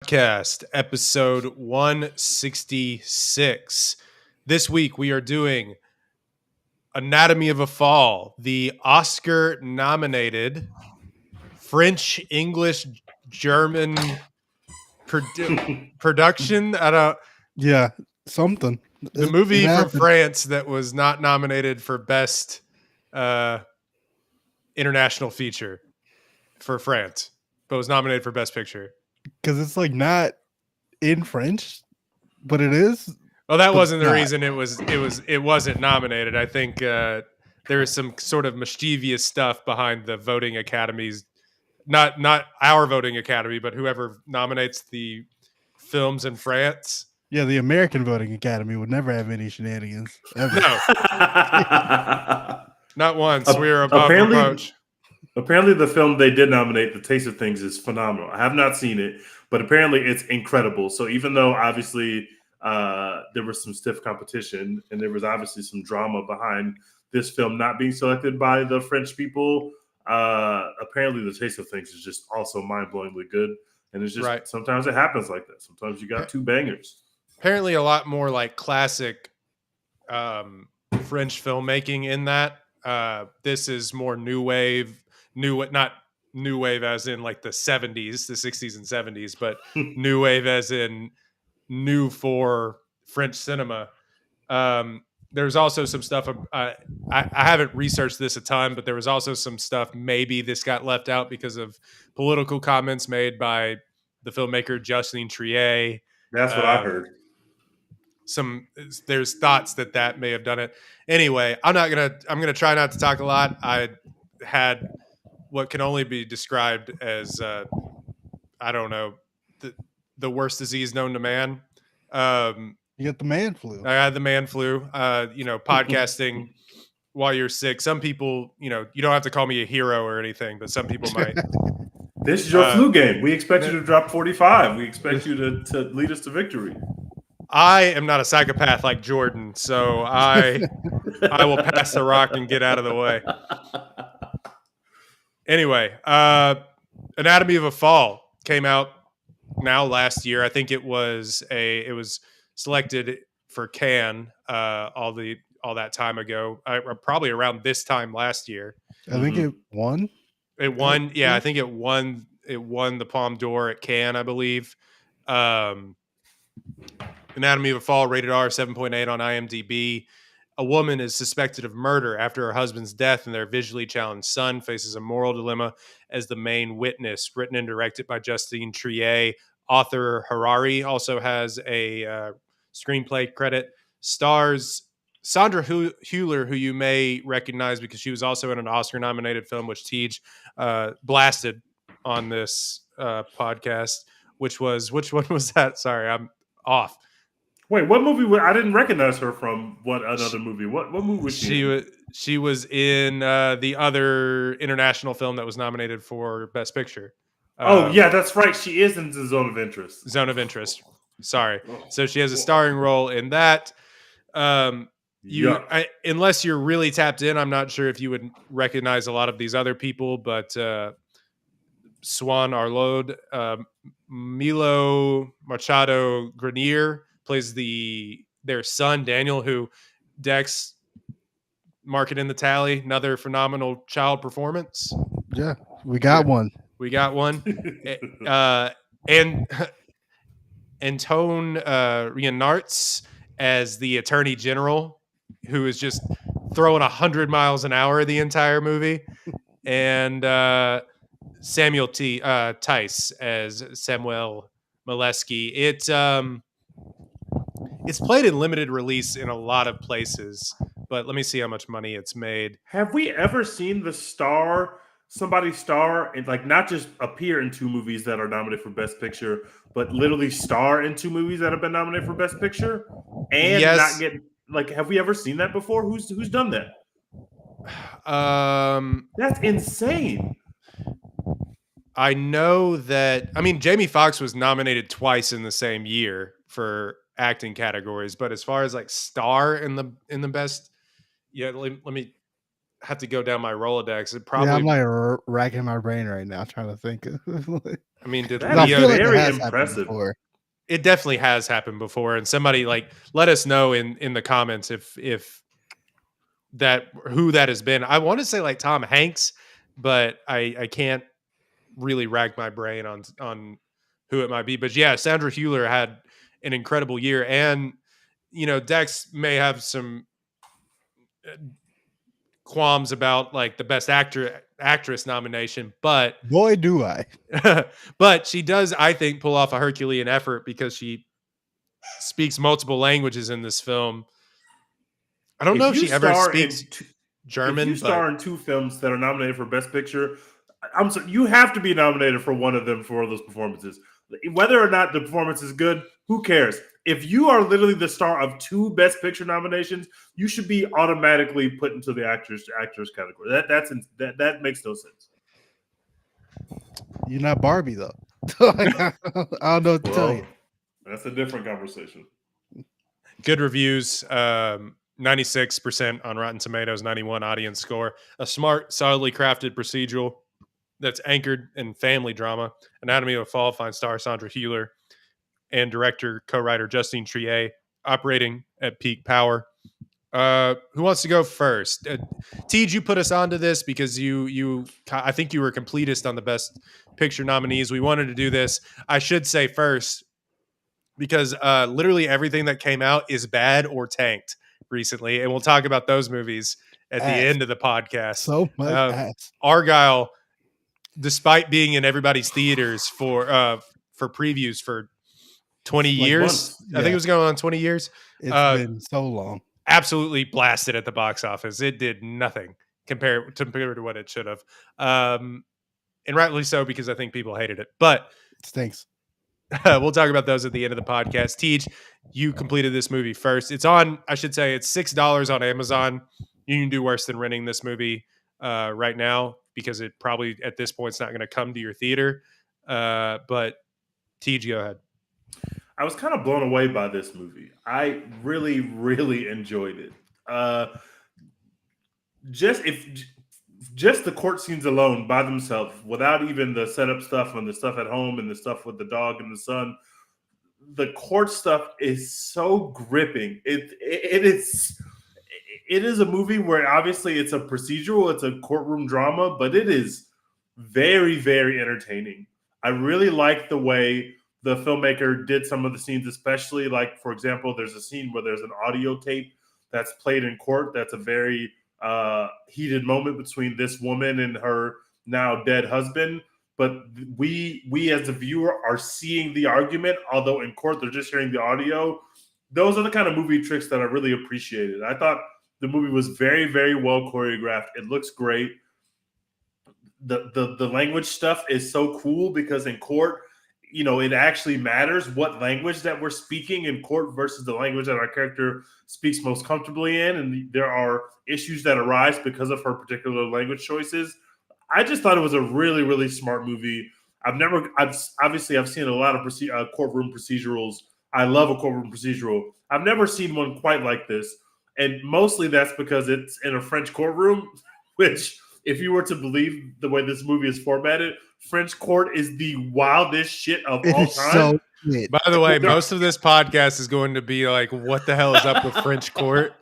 Podcast, episode 166. This week we are doing Anatomy of a Fall, the Oscar nominated French, English, German production. I don't Yeah, something. The movie from France that was not nominated for best international feature for France, but was nominated for best picture. Because it's like not in French, but it is. Well, that wasn't the reason it wasn't nominated. I think there is some sort of mischievous stuff behind the voting academies, not our voting academy, but whoever nominates the films in France. Yeah, the American Voting Academy would never have any shenanigans. Ever. No, not once. We are above reproach. Apparently, the film they did nominate, The Taste of Things, is phenomenal. I have not seen it, but apparently it's incredible. So even though obviously there was some stiff competition and there was obviously some drama behind this film not being selected by the French people, apparently The Taste of Things is just also mind-blowingly good. And it's just Sometimes it happens like that. Sometimes you got two bangers. Apparently a lot more like classic French filmmaking in that. This is more new wave. Not new wave as in like the 70s, the 60s and 70s, but new wave as in new for French cinema. There's also some stuff. I haven't researched this a ton, but there was also some stuff. Maybe this got left out because of political comments made by the filmmaker Justine Triet. That's what I heard. There's thoughts that may have done it. Anyway, I'm gonna try not to talk a lot. I had what can only be described as I don't know, the worst disease known to man. You got the man flu. I had the man flu. Podcasting while you're sick. Some people, you don't have to call me a hero or anything, but some people might. This is your flu game. We expect you to drop 45. We expect you to lead us to victory. I am not a psychopath like Jordan, so I will pass the rock and get out of the way. Anyway, Anatomy of a Fall came out last year. I think it was selected for Cannes all that time ago. Probably around this time last year. I think it won. It won. Yeah, I think it won. It won the Palme d'Or at Cannes, I believe. Anatomy of a Fall, rated R, 7.8 on IMDb. A woman is suspected of murder after her husband's death, and their visually challenged son faces a moral dilemma as the main witness. Written and directed by Justine Triet. Author Harari also has a screenplay credit. Stars Sandra Hüller, who you may recognize because she was also in an Oscar-nominated film, which Teej blasted on this podcast. Which one was that? Sorry, I'm off. Wait, what movie? I didn't recognize her from another movie. What movie was she in? She was in the other international film that was nominated for Best Picture. Yeah, that's right. She is in the Zone of Interest. Zone of Interest. Sorry. So she has a starring role in that. Unless you're really tapped in, I'm not sure if you would recognize a lot of these other people, but Swan Arlaud, Milo Machado Grenier plays their son Daniel, who Dex mark it in the tally. Another phenomenal child performance. Yeah, we got one. And Antone Rienarts as the Attorney General, who is just throwing 100 miles an hour the entire movie, and Samuel Tice as Samuel Maleski. It's played in limited release in a lot of places, but let me see how much money it's made. Have we ever seen somebody star and like not just appear in two movies that are nominated for Best Picture, but literally star in two movies that have been nominated for Best Picture and not get have we ever seen that before? Who's done that? That's insane. I know that. I mean, Jamie Foxx was nominated twice in the same year for acting categories, but as far as like star in the best, let me have to go down my Rolodex. It probably. Yeah, I'm like racking my brain right now trying to think. I mean, did That I is Leo? feel like it very has happened impressive. before. It definitely has happened before, and somebody let us know in the comments if that who that has been. I want to say like Tom Hanks, but I can't really rack my brain on who it might be. But yeah, Sandra Hüller had an incredible year, and Dex may have some qualms about like the best actress nomination, but Boy, do I. but she does, I think, pull off a Herculean effort because she speaks multiple languages in this film. I don't know if she ever speaks If you German, but star in 2 films that are nominated for Best Picture, I'm sorry, you have to be nominated for one of them for those performances. Whether or not the performance is good, who cares? If you are literally the star of 2 Best Picture nominations, you should be automatically put into the actors category. That makes no sense. You're not Barbie though. I don't know what to tell you. That's a different conversation. good reviews. 96% on Rotten Tomatoes, 91 audience score. A smart, solidly crafted procedural that's anchored in family drama. Anatomy of a Fall finds star Sandra Hüller and director co-writer Justine Triet operating at peak power. Who wants to go first? Teej, you put us onto this because I think you were completist on the Best Picture nominees. We wanted to do this. I should say first because literally everything that came out is bad or tanked recently, and we'll talk about those movies at the end of the podcast. So much ass. Argylle, despite being in everybody's theaters for previews for 20 years, months. I think it was going on 20 years. It's been so long. Absolutely blasted at the box office. It did nothing compared to what it should have. And rightly so, because I think people hated it. But It stinks. we'll talk about those at the end of the podcast. Teej, you completed this movie first. It's on, I should say, it's $6 on Amazon. You can do worse than renting this movie right now because it probably at this point it's not going to come to your theater. But Teej, go ahead. I was kind of blown away by this movie. I really, really enjoyed it. Just the court scenes alone by themselves, without even the setup stuff and the stuff at home and the stuff with the dog and the son, the court stuff is so gripping. It is a movie where obviously it's a procedural, it's a courtroom drama, but it is very, very entertaining. I really like the way the filmmaker did some of the scenes, especially like, for example, there's a scene where there's an audio tape that's played in court. That's a very heated moment between this woman and her now dead husband. But we as a viewer are seeing the argument, although in court they're just hearing the audio. Those are the kind of movie tricks that I really appreciated. I thought the movie was very, very well choreographed. It looks great. The language stuff is so cool because in court, it actually matters what language that we're speaking in court versus the language that our character speaks most comfortably in. And there are issues that arise because of her particular language choices. I just thought it was a really, really smart movie. I've seen a lot of courtroom procedurals. I love a courtroom procedural. I've never seen one quite like this. And mostly that's because it's in a French courtroom, which, if you were to believe the way this movie is formatted, French court is the wildest shit of all time. By the way, most of this podcast is going to be like, what the hell is up with French court?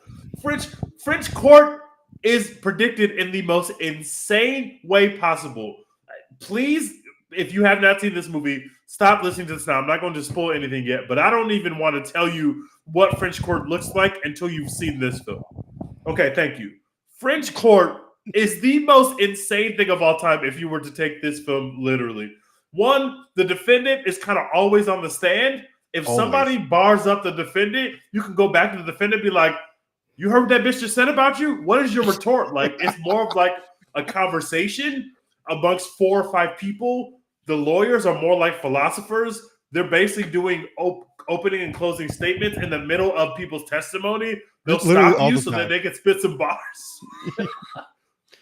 French court is predicted in the most insane way possible. Please, if you have not seen this movie, stop listening to this now. I'm not going to spoil anything yet, but I don't even want to tell you what French court looks like until you've seen this film. Okay, thank you. French court is the most insane thing of all time if you were to take this film literally. One, the defendant is kind of always on the stand. If somebody bars up the defendant, you can go back to the defendant and be like, you heard what that bitch just said about you? What is your retort? Like, it's more of like a conversation amongst 4 or 5 people. The lawyers are more like philosophers. They're basically doing opening and closing statements in the middle of people's testimony. They'll stop you so that they can spit some bars.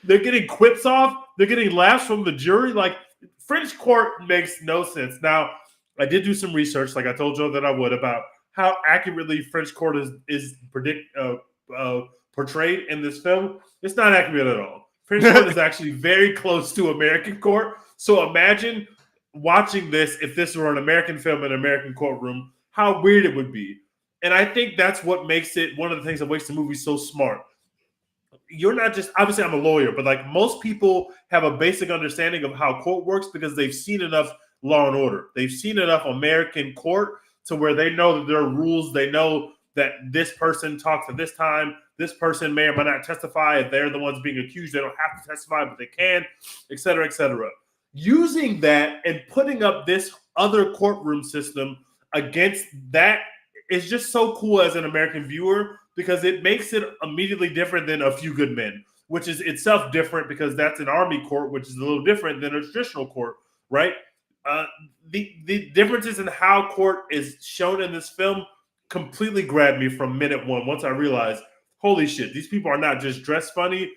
They're getting quips off. They're getting laughs from the jury. Like, French court makes no sense. Now, I did do some research, like I told Joe that I would, about how accurately French court is portrayed in this film. It's not accurate at all. French court is actually very close to American court. So imagine watching this, if this were an American film in an American courtroom, how weird it would be. And I think that's what makes it one of the things that makes the movie so smart. You're not just, obviously I'm a lawyer, but like most people have a basic understanding of how court works because they've seen enough Law and Order. They've seen enough American court to where they know that there are rules. They know that this person talks at this time. This person may or may not testify. If they're the ones being accused, they don't have to testify, but they can, et cetera, et cetera. Using that and putting up this other courtroom system against that is just so cool as an American viewer because it makes it immediately different than A Few Good Men, which is itself different because that's an army court, which is a little different than a traditional court, right? The differences in how court is shown in this film completely grabbed me from minute one. Once I realized, holy shit, these people are not just dressed funny.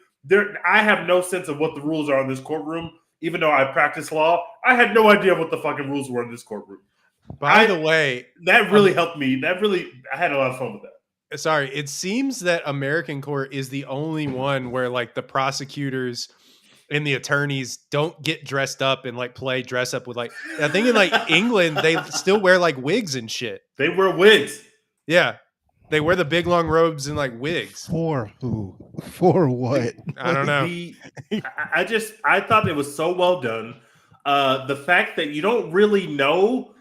I have no sense of what the rules are in this courtroom. Even though I practice law, I had no idea what the fucking rules were in this courtroom. By the way, that really helped me. I had a lot of fun with that. Sorry, it seems that American court is the only one where like the prosecutors and the attorneys don't get dressed up and like play dress up with like, I think in like England, they still wear like wigs and shit. They wear wigs. Yeah. They wear the big long robes and like wigs. For who? For what? I don't know. I thought it was so well done. The fact that you don't really know,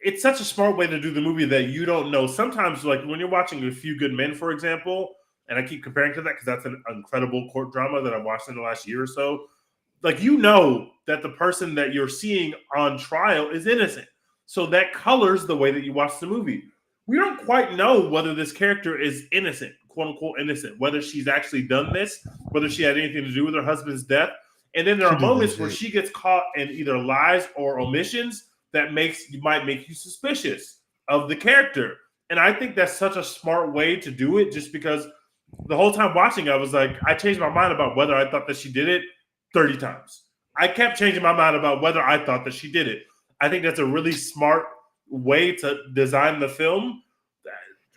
it's such a smart way to do the movie that you don't know. Sometimes, like when you're watching A Few Good Men, for example, and I keep comparing to that because that's an incredible court drama that I've watched in the last year or so. Like, you know that the person that you're seeing on trial is innocent. So that colors the way that you watch the movie. We don't quite know whether this character is innocent, quote unquote innocent, whether she's actually done this, whether she had anything to do with her husband's death. And then there are moments where she gets caught in either lies or omissions that might make you suspicious of the character. And I think that's such a smart way to do it, just because the whole time watching, I was like, I changed my mind about whether I thought that she did it 30 times. I kept changing my mind about whether I thought that she did it. I think that's a really smart way to design the film.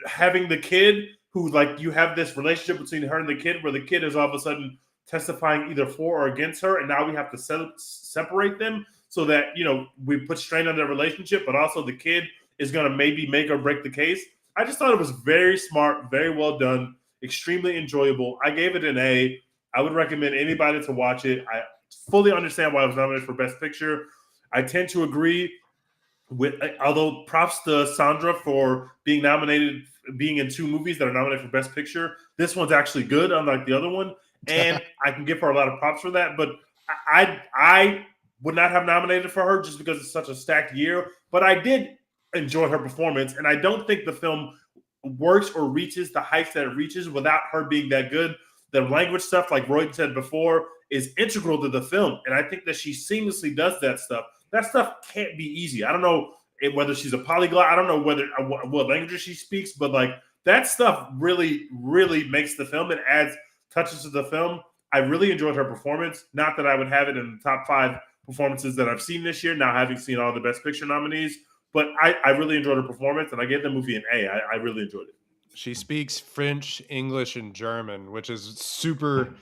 Having the kid who, like, you have this relationship between her and the kid where the kid is all of a sudden testifying either for or against her, and now we have to separate them so that, you know, we put strain on their relationship, but also the kid is going to maybe make or break the case. I just thought it was very smart, very well done, extremely enjoyable. I gave it an A. I would recommend anybody to watch it. I fully understand why it was nominated for Best Picture. I tend to agree with, although props to Sandra for being in 2 movies that are nominated for Best Picture. This one's actually good, unlike the other one, and I can give her a lot of props for that. But I would not have nominated for her just because it's such a stacked year. But I did enjoy her performance, and I don't think the film works or reaches the heights that it reaches without her being that good. The language stuff, like Roy said before, is integral to the film, and I think that she seamlessly does that stuff. That stuff can't be easy. I don't know whether she's a polyglot. I don't know what languages she speaks, but like that stuff really, really makes the film and adds touches to the film. I really enjoyed her performance. Not that I would have it in the top 5 performances that I've seen this year, now having seen all the Best Picture nominees, but I really enjoyed her performance, and I gave the movie an A. I really enjoyed it. She speaks French, English, and German, which is super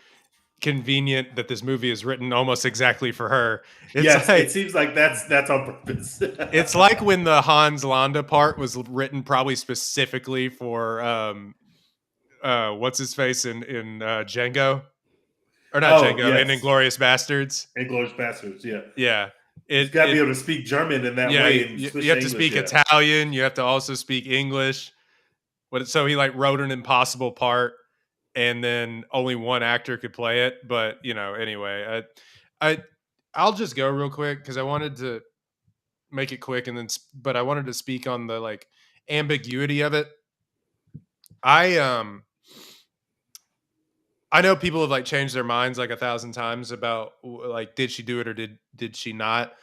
convenient that this movie is written almost exactly for her. Yes, like, it seems like that's on purpose. It's like when the Hans Landa part was written probably specifically for what's his face in Django, or not Django, yes. in Inglourious Bastards. Inglourious Bastards, yeah, yeah. You've got to be able to speak German in that way. And you have to speak Italian. You have to also speak English. So he like wrote an impossible part, and then only one actor could play it. But you know, anyway, I'll just go real quick because I wanted to make it quick, but I wanted to speak on the like ambiguity of it. I know people have like changed their minds like 1,000 times about like, did she do it or did she not?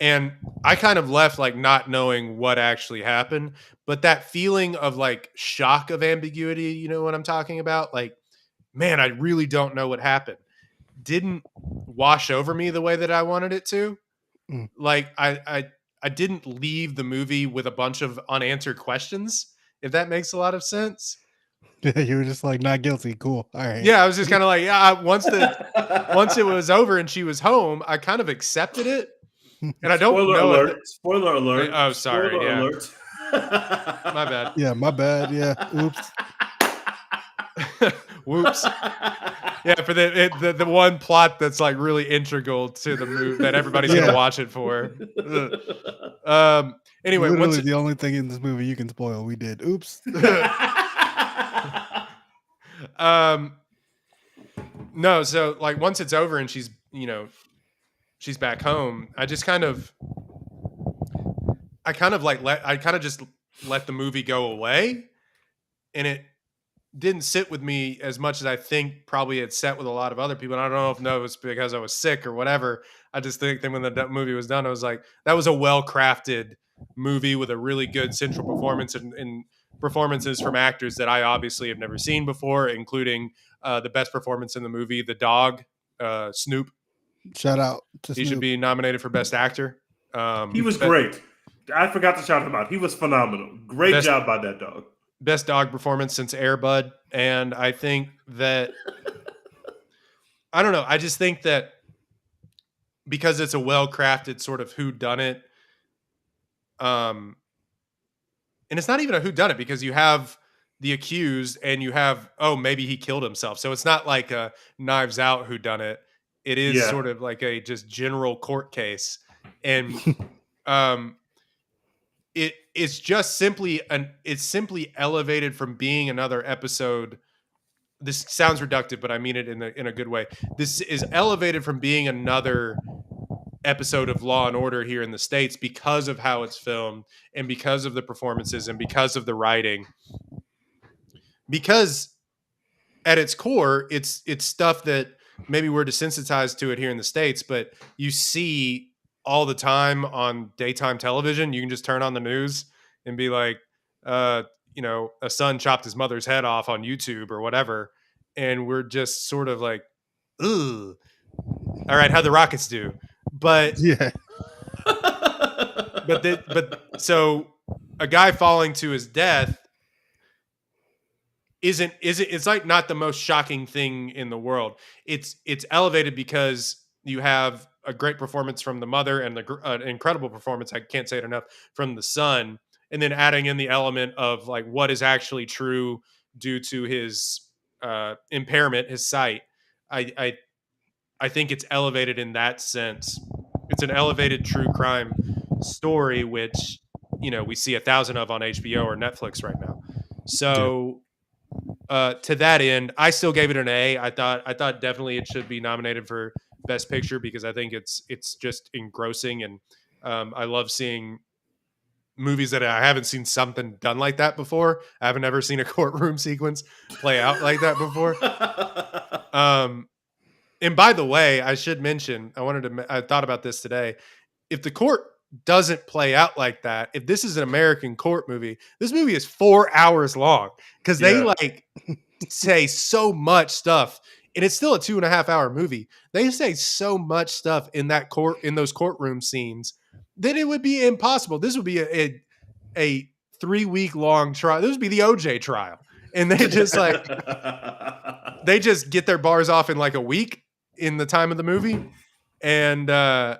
And I kind of left like not knowing what actually happened, but that feeling of like shock of ambiguity, you know what I'm talking about? Like, man, I really don't know what happened. Didn't wash over me the way that I wanted it to. Like I didn't leave the movie with a bunch of unanswered questions, if that makes a lot of sense. Yeah, you were just like not guilty. Cool. All right. Yeah, I was just kind of like, yeah. Once it was over and she was home, I kind of accepted it, and I don't Spoiler know if. alert! Spoiler alert! Oh, sorry. Spoiler Yeah, alert! my bad. Yeah, my bad. Yeah. Oops. Whoops. Yeah, for the one plot that's like really integral to the movie that everybody's Yeah. gonna watch it for. Anyway, Literally the only thing in this movie you can spoil. We did. Oops. No, so like once it's over and she's back home, I kind of just let the movie go away, and it didn't sit with me as much as I think probably it sat with a lot of other people. And I don't know if it was because I was sick or whatever. I just think that when the movie was done, I was like, that was a well-crafted movie with a really good central performance and performances from actors that I obviously have never seen before, including the best performance in the movie, the dog, Snoop. Shout out to He Snoop. should be nominated for Best Actor. He was great. I forgot to shout him out. He was phenomenal. Great job by that dog. Best dog performance since Air Bud. And I think that, I don't know. I just think that because it's a well-crafted sort of whodunit, and it's not even a whodunit because you have the accused and you have, maybe he killed himself. So it's not like a Knives Out whodunit. It is sort of like a just general court case. And it's just simply it's simply elevated from being another episode. This sounds reductive, but I mean it in a good way. This is elevated from being another episode of Law and Order here in the States because of how it's filmed and because of the performances and because of the writing. Because at its core, it's stuff that maybe we're desensitized to it here in the States, but you see all the time on daytime television. You can just turn on the news and be like, a son chopped his mother's head off on YouTube or whatever. And we're just sort of like, ugh. All right, how'd the Rockets do? But yeah. but so a guy falling to his death isn't it's like not the most shocking thing in the world. It's elevated because you have a great performance from the mother and an incredible performance, I can't say it enough, from the son, and then adding in the element of like what is actually true due to his impairment, his sight. I think it's elevated in that sense. It's an elevated true crime story, which we see 1,000 of on HBO or Netflix right now. So to that end, I still gave it an A. I thought definitely it should be nominated for Best Picture because I think it's just engrossing, and I love seeing movies that I haven't seen something done like that before. I haven't ever seen a courtroom sequence play out like that before. And by the way, I should mention, I thought about this today. If the court doesn't play out like that, if this is an American court movie, this movie is 4 hours long because they like say so much stuff, and it's still a 2.5 hour movie. They say so much stuff in those courtroom scenes that it would be impossible. This would be a 3-week long trial. This would be the OJ trial, and they just like they just get their bars off in like a week in the time of the movie, and of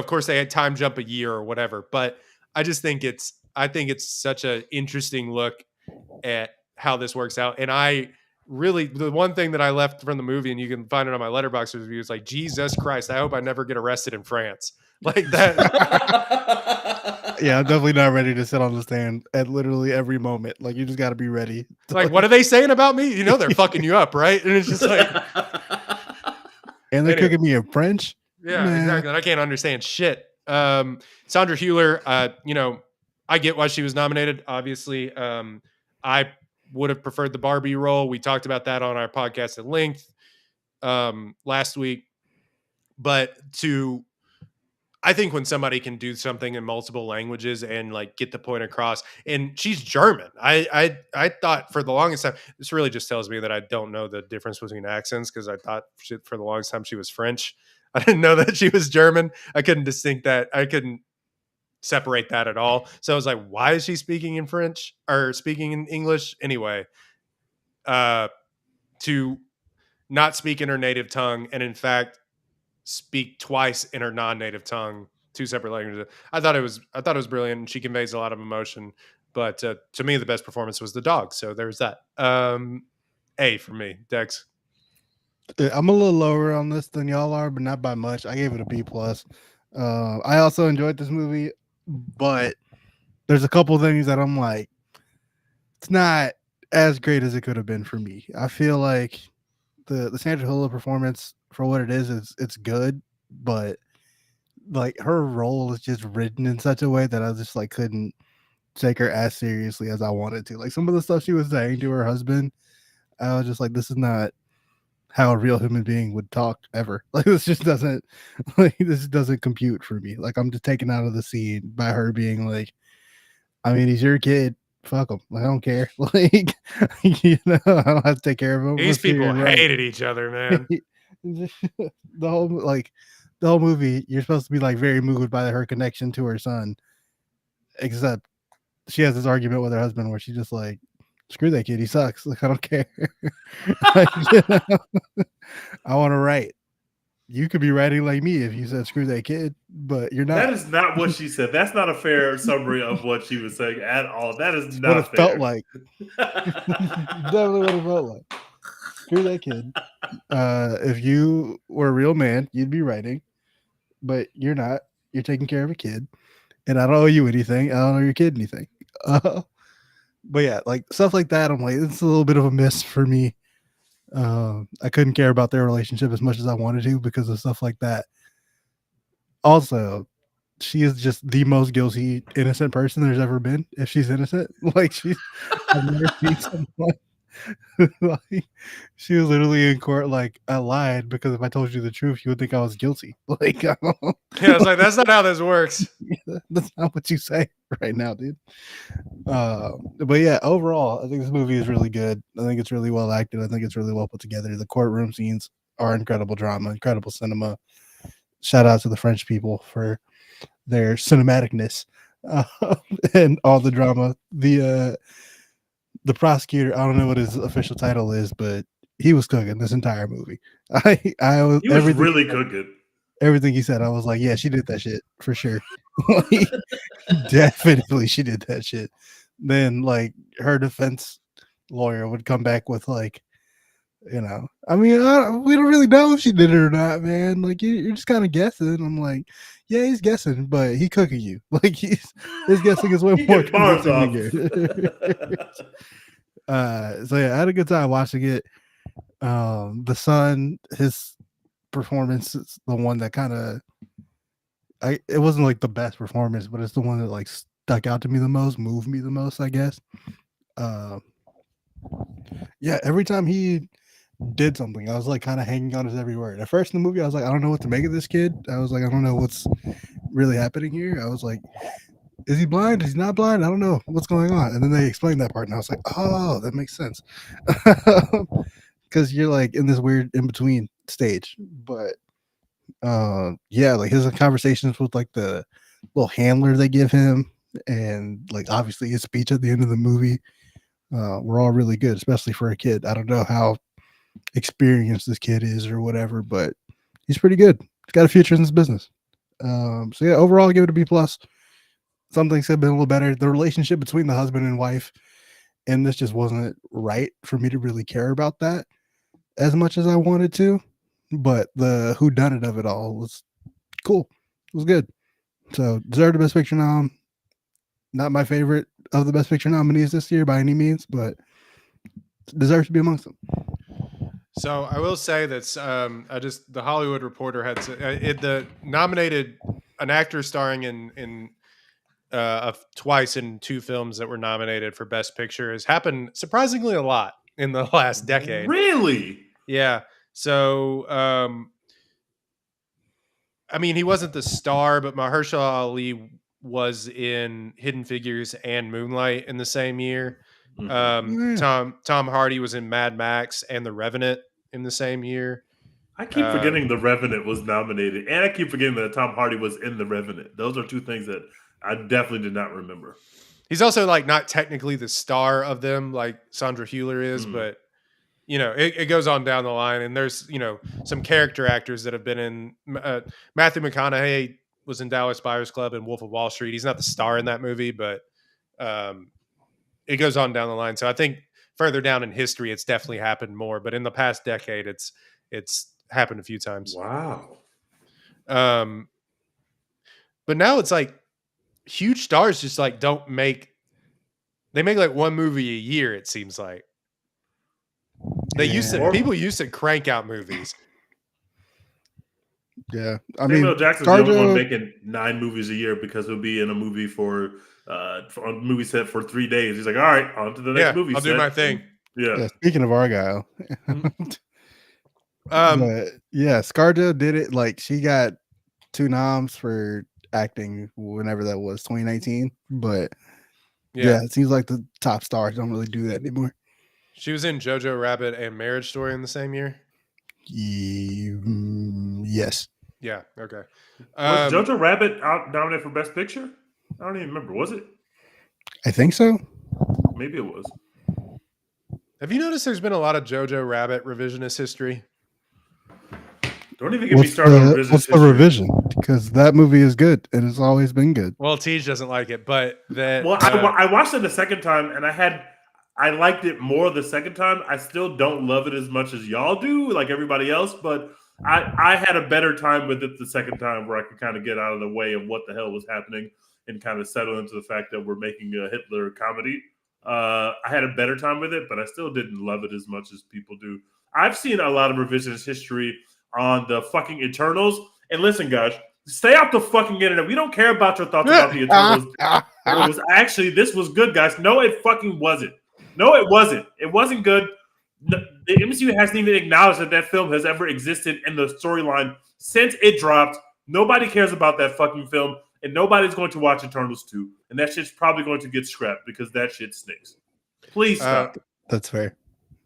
course they had time jump a year or whatever, but I think it's such an interesting look at how this works out. And the one thing that I left from the movie, and you can find it on my Letterboxd review, is like, Jesus Christ, I hope I never get arrested in France like that. Yeah, I'm definitely not ready to sit on the stand at literally every moment. Like, you just got to be ready. Like, what are they saying about me? They're fucking you up, right? And it's just like, and they're cooking me in French. Yeah, exactly. I can't understand shit. Sandra Hüller, I get why she was nominated. Obviously, I would have preferred the Barbie role. We talked about that on our podcast at length last week. But I think when somebody can do something in multiple languages and like get the point across, and she's German. I thought for the longest time, this really just tells me that I don't know the difference between accents, because I thought for the longest time she was French. I didn't know that she was German. I couldn't distinct that. I couldn't separate that at all. So I was like, why is she speaking in French or speaking in English anyway? To not speak in her native tongue and in fact speak twice in her non-native tongue, two separate languages. I thought it was brilliant. She conveys a lot of emotion, but to me, the best performance was the dog. So there's that. A for me, Dex. I'm a little lower on this than y'all are, but not by much. I gave it a B plus. I also enjoyed this movie, but there's a couple things that I'm like, it's not as great as it could have been for me. I feel like the Sandra Hula performance for what it is it's good, but like her role is just written in such a way that I just like couldn't take her as seriously as I wanted to. Like some of the stuff she was saying to her husband, I was just like, this is not how a real human being would talk ever. Like this just doesn't compute for me. Like I'm just taken out of the scene by her being like, I mean, he's your kid. Fuck him. I don't care. Like, you know, I don't have to take care of him. These people hated each other, man. the whole movie, you're supposed to be like very moved by her connection to her son, except she has this argument with her husband where she's just like, screw that kid, he sucks. Like I don't care. Like, you know, I want to write. You could be writing like me if you said screw that kid, but you're not. That is not what she said. That's not a fair summary of what she was saying at all. That is not what it fair. felt like. Definitely what it felt like. Screw that kid. If you were a real man, you'd be writing, but you're not. You're taking care of a kid, and I don't owe you anything. I don't owe your kid anything. But yeah, like stuff like that, I'm like, it's a little bit of a miss for me. I couldn't care about their relationship as much as I wanted to because of stuff like that. Also, she is just the most guilty, innocent person there's ever been. If she's innocent, like I've never seen someone like she was literally in court. Like I lied because if I told you the truth, you would think I was guilty. Like I was like, that's not how this works. That's not what you say right now, dude. But yeah, overall, I think this movie is really good. I think it's really well acted. I think it's really well put together. The courtroom scenes are incredible drama, incredible cinema. Shout out to the French people for their cinematicness and all the drama. The prosecutor, I don't know what his official title is, but he was cooking this entire movie. He was really cooking. Everything he said, I was like, yeah, she did that shit for sure. Like, definitely she did that shit. Then like her defense lawyer would come back with like, you know, I mean, we don't really know if she did it or not, man. Like you're just kind of guessing. I'm like, yeah, he's guessing, but he cooking you. Like his guessing is way more convincing than yours. So yeah, I had a good time watching it. The son, his performance is the one that kind of it wasn't like the best performance, but it's the one that like stuck out to me the most, moved me the most, I guess. Yeah, every time he did something, I was like kind of hanging on his every word. At first in the movie, I was like, I don't know what to make of this kid. I was like, I don't know what's really happening here. I was like, is he blind? Is he not blind? I don't know what's going on. And then they explained that part, and I was like, oh, that makes sense. Because you're like in this weird in between stage. But yeah, like his conversations with like the little handler they give him, and like obviously his speech at the end of the movie were all really good, especially for a kid. I don't know how experienced this kid is or whatever, but he's pretty good. He's got a future in this business. So yeah, overall, I give it a B plus. Some things have been a little better. The relationship between the husband and wife, and this just wasn't right for me to really care about that as much as I wanted to. But the whodunit of it all was cool. It was good. So deserved the Best Picture nom. Not my favorite of the Best Picture nominees this year by any means, but deserves to be amongst them. So I will say that the Hollywood Reporter had nominated an actor starring in twice in two films that were nominated for Best Picture has happened surprisingly a lot in the last decade. Really? Yeah. So I mean, he wasn't the star, but Mahershala Ali was in Hidden Figures and Moonlight in the same year. Tom Hardy was in Mad Max and The Revenant in the same year. I keep forgetting The Revenant was nominated, and I keep forgetting that Tom Hardy was in The Revenant. Those are two things that I definitely did not remember. He's also like not technically the star of them like Sandra Hüller is, but it goes on down the line. And there's some character actors that have been in. Matthew McConaughey was in Dallas Buyers Club and Wolf of Wall Street. He's not the star in that movie, but it goes on down the line. So I think further down in history, it's definitely happened more. But in the past decade, it's happened a few times. Wow. But now it's like huge stars just like they make like one movie a year. It seems like people used to crank out movies. Yeah, Samuel Jackson's the only one making 9 movies a year because he'll be in a movie on a movie set for 3 days. He's like, all right, on to the next movie. I'll do my thing. Yeah. Speaking of Argylle, but yeah, ScarJo did it. Like she got 2 noms for acting whenever that was 2019. But yeah, it seems like the top stars don't really do that anymore. She was in Jojo Rabbit and Marriage Story in the same year. Yes. Yeah. Okay. Was Jojo Rabbit nominated for Best Picture? I don't even remember. Was it? I think so. Maybe it was. Have you noticed there's been a lot of Jojo Rabbit revisionist history? Don't even get me started on revisionist What's the history. revision? Because that movie is good and it's always been good. Well, Teej doesn't like it, but I watched it the second time and I liked it more the second time. I still don't love it as much as y'all do, like everybody else, but I had a better time with it the second time where I could kind of get out of the way of what the hell was happening and kind of settle into the fact that we're making a Hitler comedy. I had a better time with it, but I still didn't love it as much as people do. I've seen a lot of revisionist history on the fucking Eternals. And listen, guys, stay off the fucking internet. We don't care about your thoughts about the Eternals. This was good, guys. No, it fucking wasn't. No, it wasn't. It wasn't good. The MCU hasn't even acknowledged that film has ever existed in the storyline since it dropped. Nobody cares about that fucking film, and nobody's going to watch Eternals 2. And that shit's probably going to get scrapped because that shit stinks. Please stop. That's fair.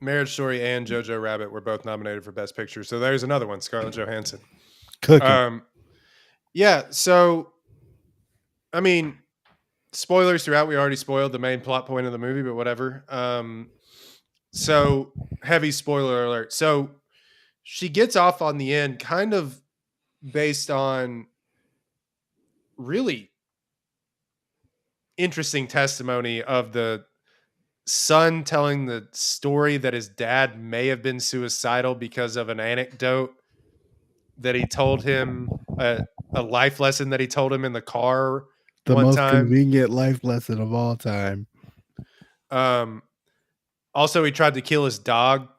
Marriage Story and Jojo Rabbit were both nominated for Best Picture. So there's another one, Scarlett Johansson. Cooking. Yeah, so, I mean, spoilers throughout. We already spoiled the main plot point of the movie, but whatever. So, heavy spoiler alert. So, she gets off on the end kind of based on really interesting testimony of the son telling the story that his dad may have been suicidal because of an anecdote that he told him, a life lesson that he told him in the car the one most time. Convenient life lesson of all time. Also, he tried to kill his dog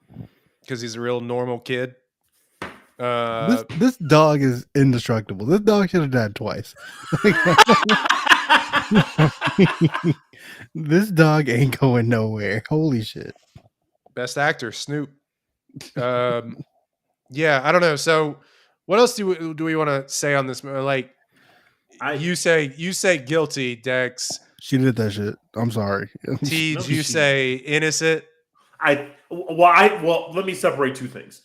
because he's a real normal kid. This dog is indestructible. This dog should have died twice. This dog ain't going nowhere. Holy shit. Best actor, Snoop. Yeah, I don't know. So, what else do we want to say on this? Like, you say guilty, Dex. She did that shit. I'm sorry. Teej, you say innocent. Well, let me separate two things.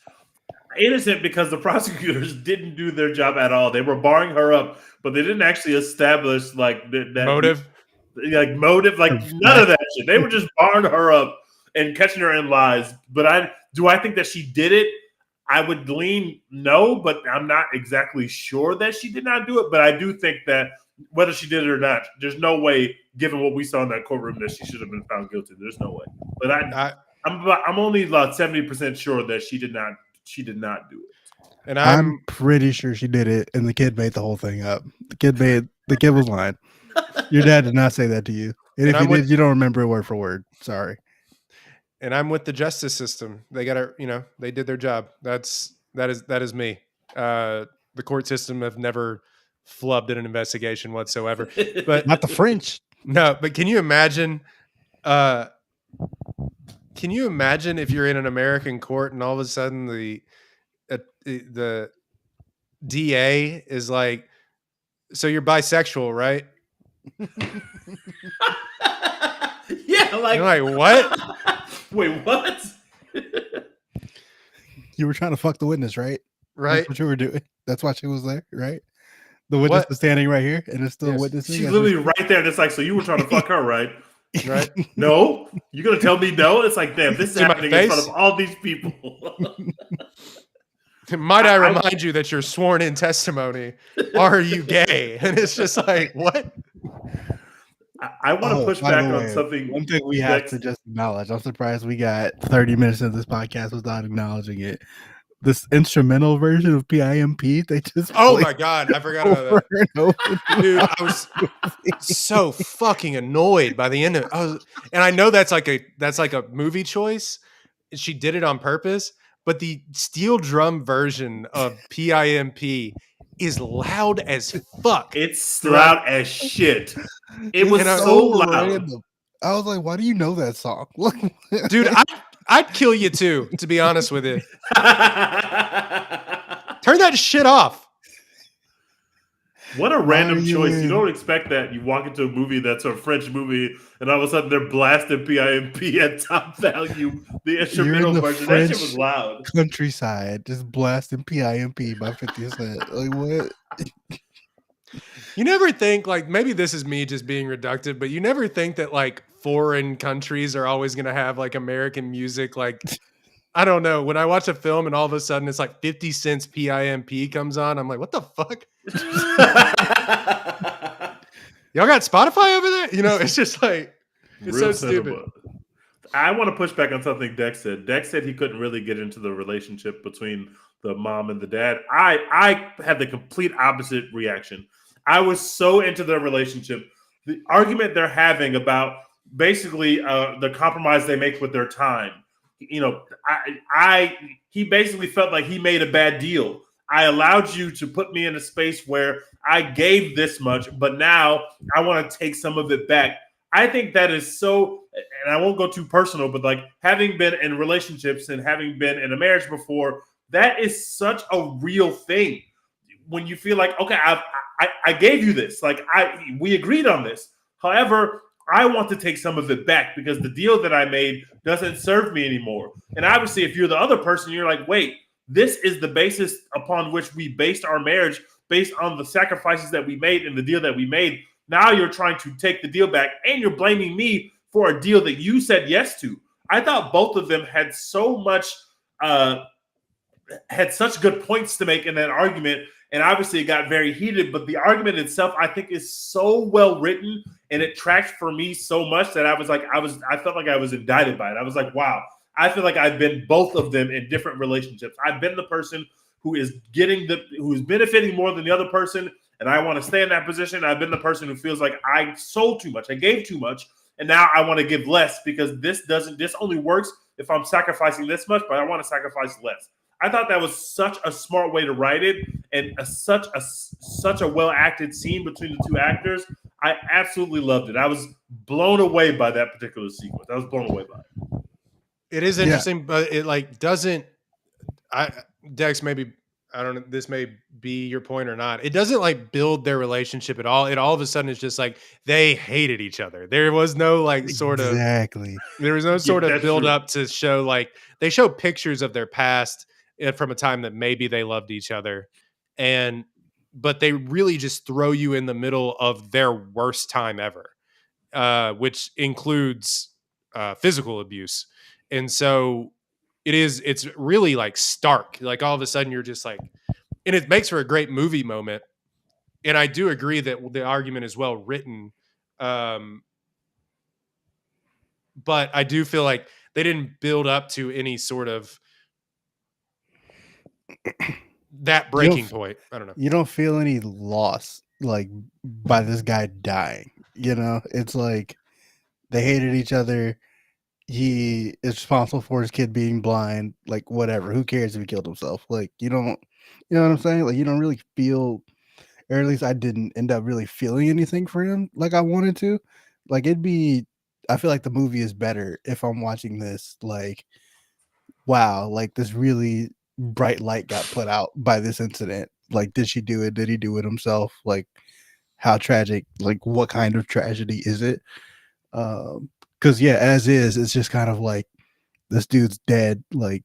Innocent because the prosecutors didn't do their job at all. They were barring her up, but they didn't actually establish like that motive. Like none of that shit. They were just barring her up and catching her in lies. But I think that she did it. I would lean no, but I'm not exactly sure that she did not do it. But I do think that whether she did it or not, there's no way, given what we saw in that courtroom, that she should have been found guilty. There's no way. But I'm only about 70% sure that she did not. She did not do it. And I'm pretty sure she did it, and the kid made the whole thing up. The kid was lying. Your dad did not say that to you. And if he did, you don't remember it word for word. Sorry. And I'm with the justice system. They got they did their job. That is me. The court system have never flubbed in an investigation whatsoever. But not the French. No, but can you imagine if you're in an American court and all of a sudden the DA is like, so you're bisexual, right? Yeah, like, you're like, what? Wait, what? You were trying to fuck the witness, right? Right. That's what you were doing. That's why she was there, right? The witness What? is standing right here, and it's still Yes. witnessing. She's literally right there, and it's like, so you were trying to fuck her, right? Right? No, you're gonna tell me no? It's like, damn, this is To my happening in front face? of all these people. Might I remind you that your sworn in testimony, are you gay? And it's just like, what? I want to push by back the on way, something. one thing we have to just acknowledge. I'm surprised we got 30 minutes of this podcast without acknowledging it. This instrumental version of PIMP, they just Oh my God, I forgot about over that. and over. Dude, I was so fucking annoyed by the end of it. And I know that's like a movie choice. She did it on purpose, but the steel drum version of PIMP is loud as fuck. It's loud as shit. It was It's so loud. random. I was like, why do you know that song? Dude, I'd kill you too, to be honest with you. Turn that shit off. What a random choice. You don't expect that. You walk into a movie that's a French movie, and all of a sudden they're blasting PIMP at top value. The instrumental version. That shit was loud. Countryside, just blasting PIMP by 50 Cent. Like, what? You never think, like, maybe this is me just being reductive, but you never think that, like, foreign countries are always going to have, like, American music. Like, I don't know. When I watch a film and all of a sudden it's like 50 Cent's PIMP comes on, I'm like, what the fuck? Y'all got Spotify over there? You know, it's just like, it's Real so stupid. I want to push back on something Dex said. Dex said he couldn't really get into the relationship between the mom and the dad. I had the complete opposite reaction. I was so into their relationship. The argument they're having about basically the compromise they make with their time. You know, he basically felt like he made a bad deal. I allowed you to put me in a space where I gave this much, but now I want to take some of it back. I think that is so, and I won't go too personal, but like having been in relationships and having been in a marriage before, that is such a real thing. When you feel like, okay, I gave you this, like we agreed on this. However, I want to take some of it back because the deal that I made doesn't serve me anymore. And obviously, if you're the other person, you're like, wait, this is the basis upon which we based our marriage, based on the sacrifices that we made and the deal that we made. Now you're trying to take the deal back and you're blaming me for a deal that you said yes to. I thought both of them had so much, had such good points to make in that argument. And obviously it got very heated, but the argument itself, I think, is so well written and it tracked for me so much that I felt like I was indicted by it. I was like, wow, I feel like I've been both of them in different relationships. I've been the person who is benefiting more than the other person, and I want to stay in that position. I've been the person who feels like I sold too much, I gave too much, and now I want to give less because this only works if I'm sacrificing this much, but I want to sacrifice less. I thought that was such a smart way to write it, and such a well acted scene between the two actors. I absolutely loved it. I was blown away by that particular sequence. I was blown away by it. It is interesting, but it like doesn't. Dex, maybe I don't know. This may be your point or not. It doesn't like build their relationship at all. It all of a sudden is just like they hated each other. There was no like sort of There was no sort of build up to show like they show pictures of their past from a time that maybe they loved each other, but they really just throw you in the middle of their worst time ever, which includes physical abuse. And so it's really like stark. Like all of a sudden you're just like, and it makes for a great movie moment. And I do agree that the argument is well written. But I do feel like they didn't build up to any sort of that breaking point. I don't know. You don't feel any loss like by this guy dying. You know, it's like they hated each other. He is responsible for his kid being blind. Like, whatever. Who cares if he killed himself? Like, you know what I'm saying? Like, you don't really feel, or at least I didn't end up really feeling anything for him like I wanted to. Like, I feel like the movie is better if I'm watching this. Like, wow, like this really bright light got put out by this incident. Like, did she do it? Did he do it himself? Like, how tragic? Like, what kind of tragedy is it? Because yeah, as is, it's just kind of like this dude's dead. Like,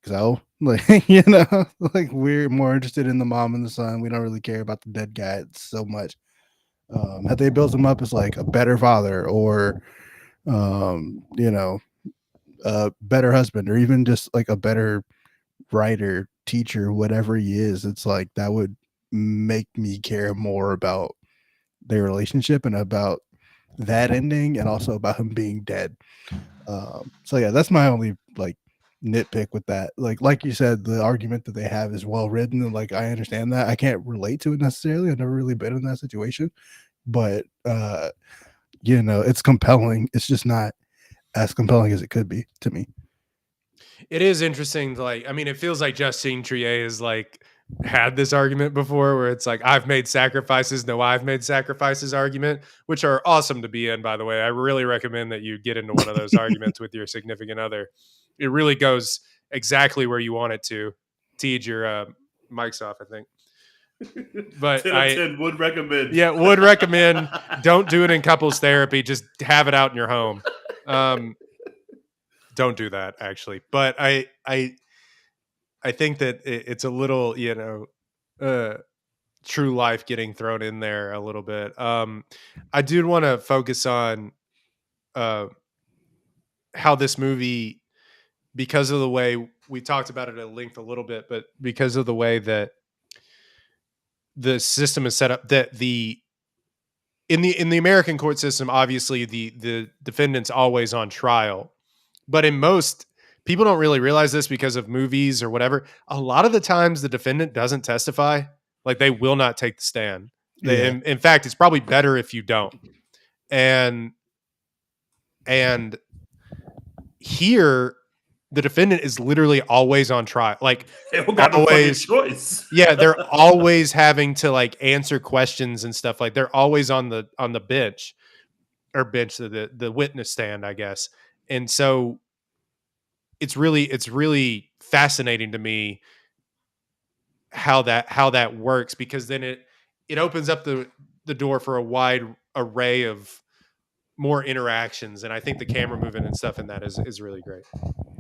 so Like, you know, like we're more interested in the mom and the son. We don't really care about the dead guy so much. Had they built him up as like a better father or, you know, a better husband or even just like a better writer, teacher, whatever he is, it's like that would make me care more about their relationship and about that ending and also about him being dead. So yeah, that's my only like nitpick with that. Like you said, the argument that they have is well written and like I understand that. I can't relate to it necessarily. I've never really been in that situation, but you know, it's compelling. It's just not as compelling as it could be to me. It is interesting to like, I mean, it feels like Justine Triet has like had this argument before where it's like, I've made sacrifices, no, I've made sacrifices argument, which are awesome to be in, by the way. I really recommend that you get into one of those arguments with your significant other. It really goes exactly where you want it to. Teej, your mic's off, I think. But 10 out of 10 would recommend. Yeah, would recommend. Don't do it in couples therapy. Just have it out in your home. Don't do that, actually. But I think that it's a little, you know, true life getting thrown in there a little bit. I do want to focus on uh, how this movie, because of the way we talked about it at length a little bit, but because of the way that the system is set up, that in the American court system, obviously the defendant's always on trial. But in most, people don't really realize this because of movies or whatever. A lot of the times the defendant doesn't testify. Like they will not take the stand. Yeah. In fact, it's probably better if you don't. And here the defendant is literally always on trial. Like They don't got no fucking choice. Yeah, they're always having to like answer questions and stuff. Like they're always on the bench or bench the witness stand, I guess. And so it's really fascinating to me how that works, because then it opens up the door for a wide array of more interactions, and I think the camera movement and stuff in that is really great.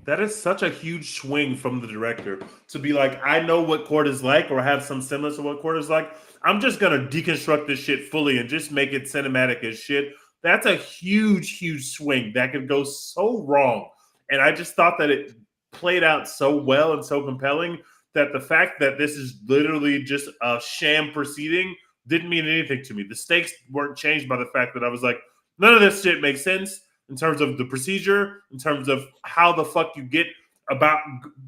That is such a huge swing from the director to be like, I know what court is like, or have some semblance of what court is like. I'm just gonna deconstruct this shit fully and just make it cinematic as shit. That's a huge swing that could go so wrong. And I just thought that it played out so well and so compelling that the fact that this is literally just a sham proceeding didn't mean anything to me. The stakes weren't changed by the fact that I was like, none of this shit makes sense in terms of the procedure, in terms of how the fuck you get about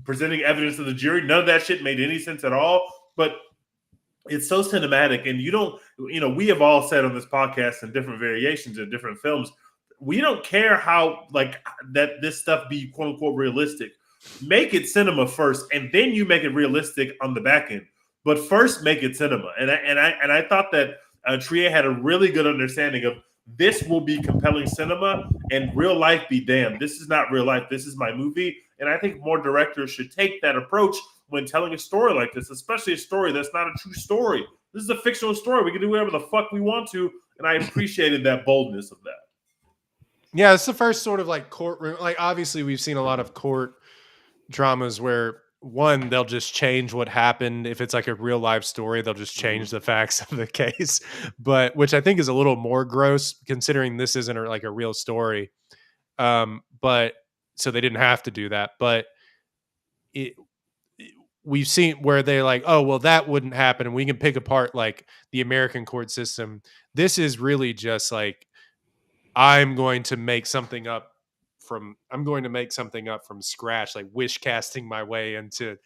presenting evidence to the jury. None of that shit made any sense at all. But it's so cinematic, and you don't, you know, we have all said on this podcast in different variations in different films, we don't care how like that this stuff be quote unquote realistic. Make it cinema first, and then you make it realistic on the back end. But first, make it cinema. And I thought that Trier had a really good understanding of this will be compelling cinema, and real life be damned. This is not real life. This is my movie. And I think more directors should take that approach when telling a story like this, especially a story that's not a true story. This is a fictional story. We can do whatever the fuck we want to. And I appreciated that boldness of that. Yeah, it's the first sort of like courtroom. Like obviously we've seen a lot of court dramas where one, they'll just change what happened. If it's like a real life story, they'll just change the facts of the case. But which I think is a little more gross considering this isn't like a real story. But so they didn't have to do that. But we've seen where they're like, oh, well, that wouldn't happen. And we can pick apart like the American court system. This is really just like, I'm going to make something up from scratch, like wish casting my way into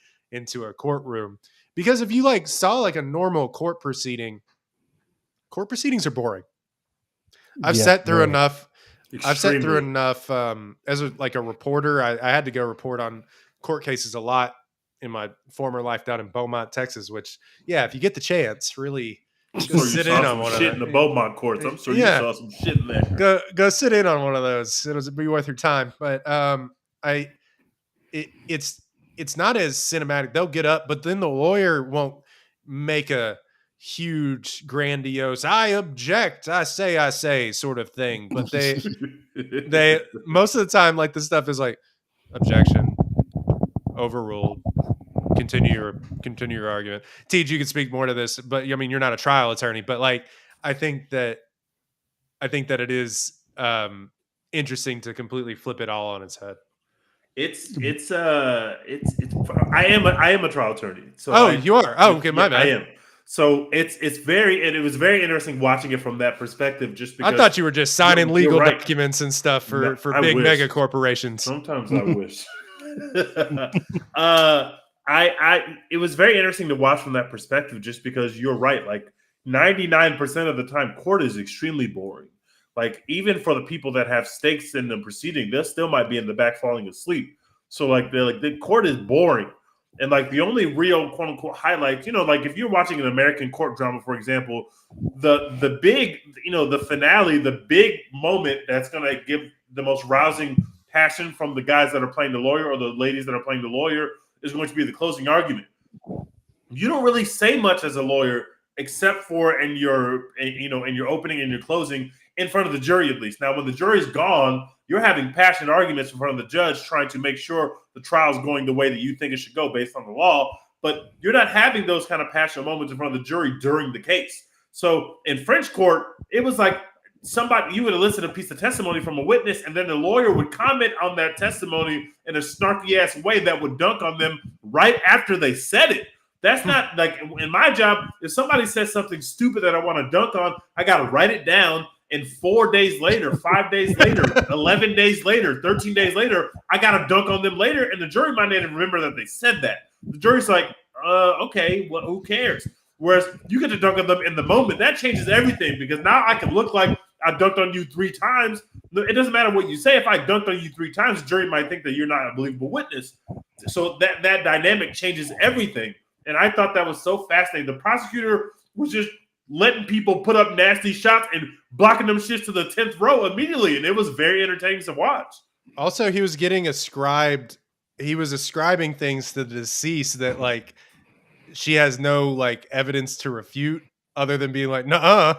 a courtroom. Because if you like saw like a normal court proceedings are boring. I've sat through enough. I've sat through enough as like a reporter. I had to go report on court cases a lot in my former life down in Beaumont, Texas, which, yeah, if you get the chance, really sit in on one of those. In the Beaumont courts. I'm sure you saw some shit in there. Go sit in on one of those. It'll be worth your time. But it's not as cinematic. They'll get up, but then the lawyer won't make a huge, grandiose, I object, I say sort of thing. But they most of the time, like the stuff is like objection, overruled, continue your argument. Teej, you can speak more to this, but I mean, you're not a trial attorney, but like, I think that it is interesting to completely flip it all on its head. I am a trial attorney. So you are. Oh, okay, my bad. I am. So it was very interesting watching it from that perspective. Just because I thought you were just signing legal documents and stuff for big mega corporations. Sometimes I wish. It was very interesting to watch from that perspective, just because you're right. Like 99% of the time, court is extremely boring. Like even for the people that have stakes in the proceeding, they still might be in the back falling asleep. So the court is boring. And like the only real quote unquote highlights, like if you're watching an American court drama, for example, the big, the finale, the big moment that's going to give the most rousing passion from the guys that are playing the lawyer or the ladies that are playing the lawyer is going to be the closing argument. You don't really say much as a lawyer except for in your opening and your closing in front of the jury, at least. Now, when the jury's gone, you're having passionate arguments in front of the judge, trying to make sure the trial's going the way that you think it should go based on the law. But you're not having those kind of passionate moments in front of the jury during the case. So in French court, it was like you would elicit a piece of testimony from a witness, and then the lawyer would comment on that testimony in a snarky ass way that would dunk on them right after they said it. That's not like in my job. If somebody says something stupid that I want to dunk on, I got to write it down. And 4 days later, 5 days later, 11 days later, 13 days later, I got to dunk on them later. And the jury might not even remember that they said that. The jury's like, okay, well, who cares? Whereas you get to dunk on them in the moment. That changes everything, because now I can look like I dunked on you 3 times. It doesn't matter what you say. If I dunked on you 3 times, the jury might think that you're not a believable witness. So that dynamic changes everything. And I thought that was so fascinating. The prosecutor was just letting people put up nasty shots and blocking them shits to the 10th row immediately. And it was very entertaining to watch. Also, he was ascribing things to the deceased that like she has no like evidence to refute other than being like, nuh-uh.